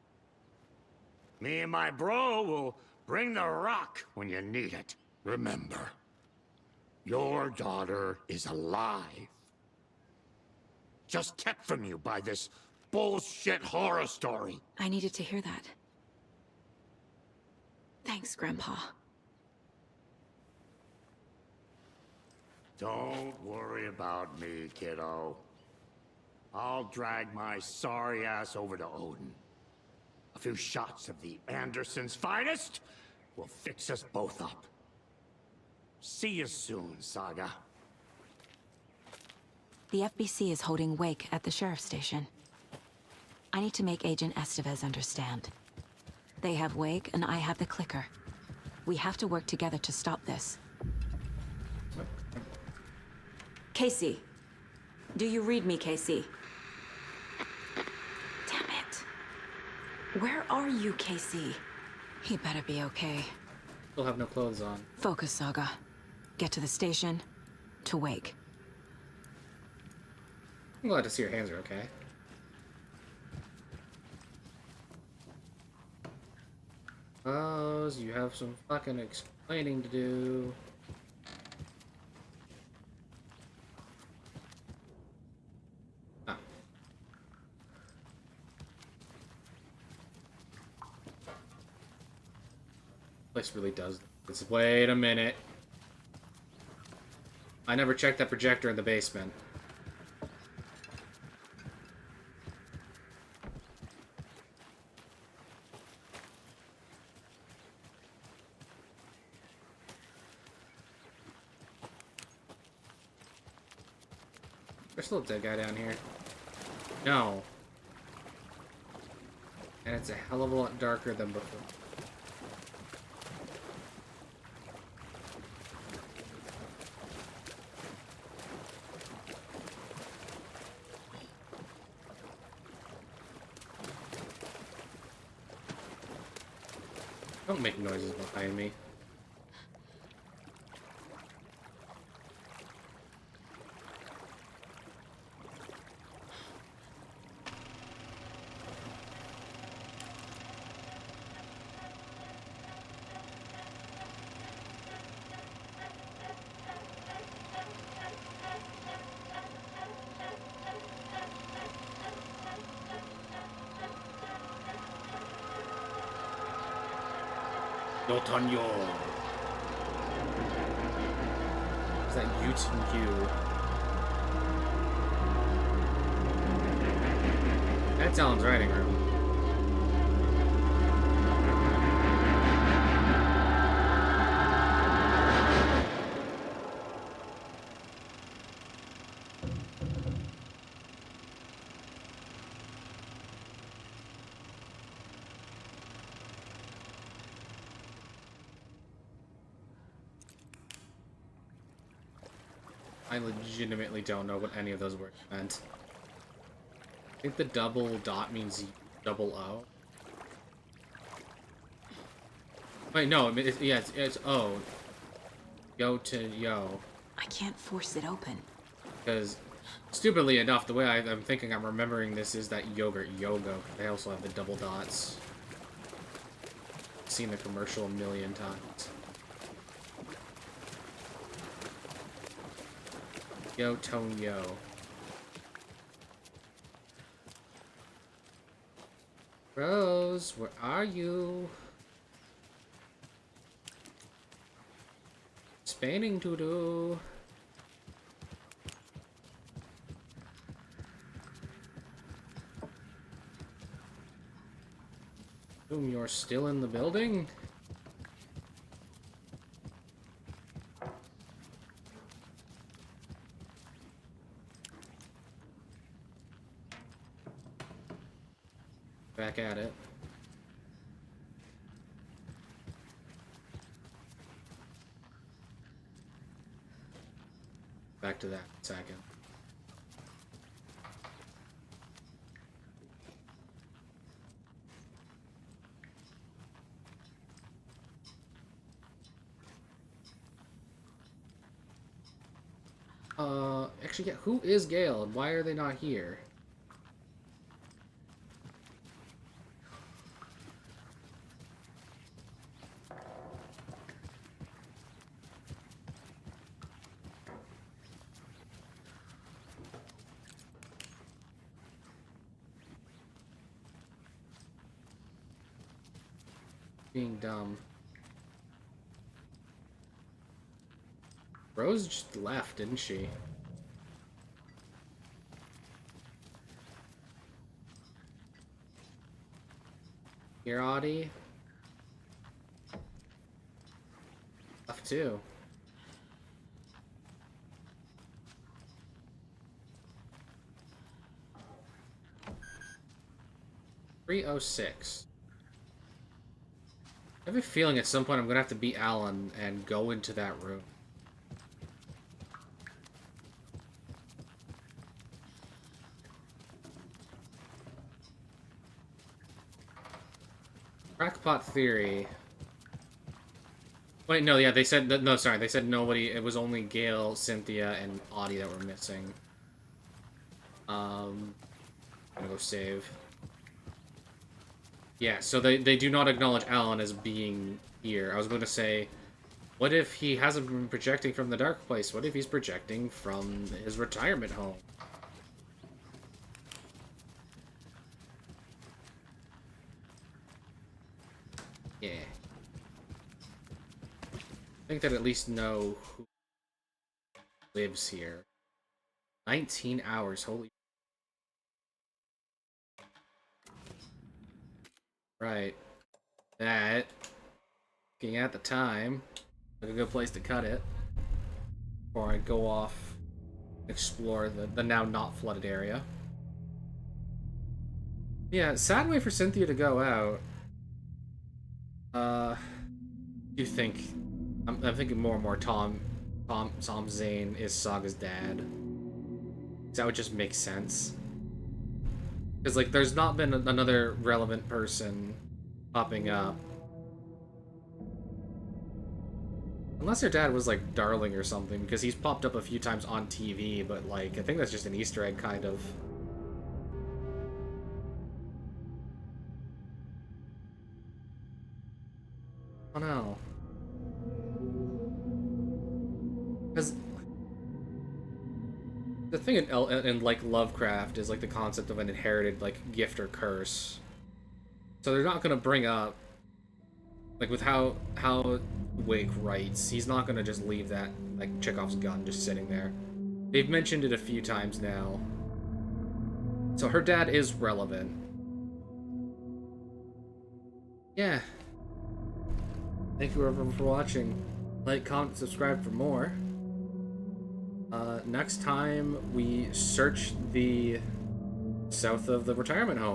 Me and my bro will bring the rock when you need it. Remember, your daughter is alive. Just kept from you by this bullshit horror story. I needed to hear that. Thanks, Grandpa. Don't worry about me, kiddo. I'll drag my sorry ass over to Odin. A few shots of the Andersons' finest will fix us both up. See you soon, Saga. The FBC is holding Wake at the sheriff's station. I need to make Agent Estevez understand. They have Wake and I have the clicker. We have to work together to stop this. Casey. Do you read me, Casey? Damn it. Where are you, Casey? He better be okay. Still have no clothes on. Focus, Saga. Get to the station. To Wake. I'm glad to see your hands are okay. You have some fucking explaining to do. Ah. Place really does this. Wait a minute. I never checked that projector in the basement. There's still a dead guy down here. No. And it's a hell of a lot darker than before. Don't make noises behind me. Notanyo. Is that Yu? That's Alan's writing room. I legitimately don't know what any of those words meant. I think the double dot means double O. Wait, no, yeah, it's O. Yo to yo. I can't force it open. Because, stupidly enough, the way I'm thinking I'm remembering this is that yogurt, yogo. They also have the double dots. I've seen the commercial a million times. Yo, Tone, yo. Rose, where are you? Spanning to do. Whom you're still in the building? Back at it. Back to that second. Actually, yeah, who is Gale and why are they not here? Being dumb. Rose just left, didn't she? Here, Audie. Left too. .306. I have a feeling at some point I'm gonna have to beat Alan and go into that room. Crackpot theory. Wait, no, yeah, they said that, no, sorry, they said nobody, it was only Gale, Cynthia, and Audie that were missing. I'm gonna go save. Yeah, so they do not acknowledge Alan as being here. I was going to say, what if he hasn't been projecting from the dark place? What if he's projecting from his retirement home? Yeah. I think that at least know who lives here. 19 hours, holy... Right. That, looking at the time, like a good place to cut it before I go off explore the now not flooded area. Yeah, sad way for Cynthia to go out. You think I'm thinking more and more Tom Zane is Saga's dad. That would just make sense. Because, like, there's not been another relevant person popping up. Unless her dad was, like, Darling or something, because he's popped up a few times on TV, but, like, I think that's just an Easter egg, kind of. Oh, no. Because... the thing in like Lovecraft is like the concept of an inherited like gift or curse. So they're not gonna bring up like with how Wake writes, he's not gonna just leave that like Chekhov's gun just sitting there. They've mentioned it a few times now. So her dad is relevant. Yeah. Thank you everyone for watching. Like, comment, subscribe for more. Next time we search the south of the retirement home.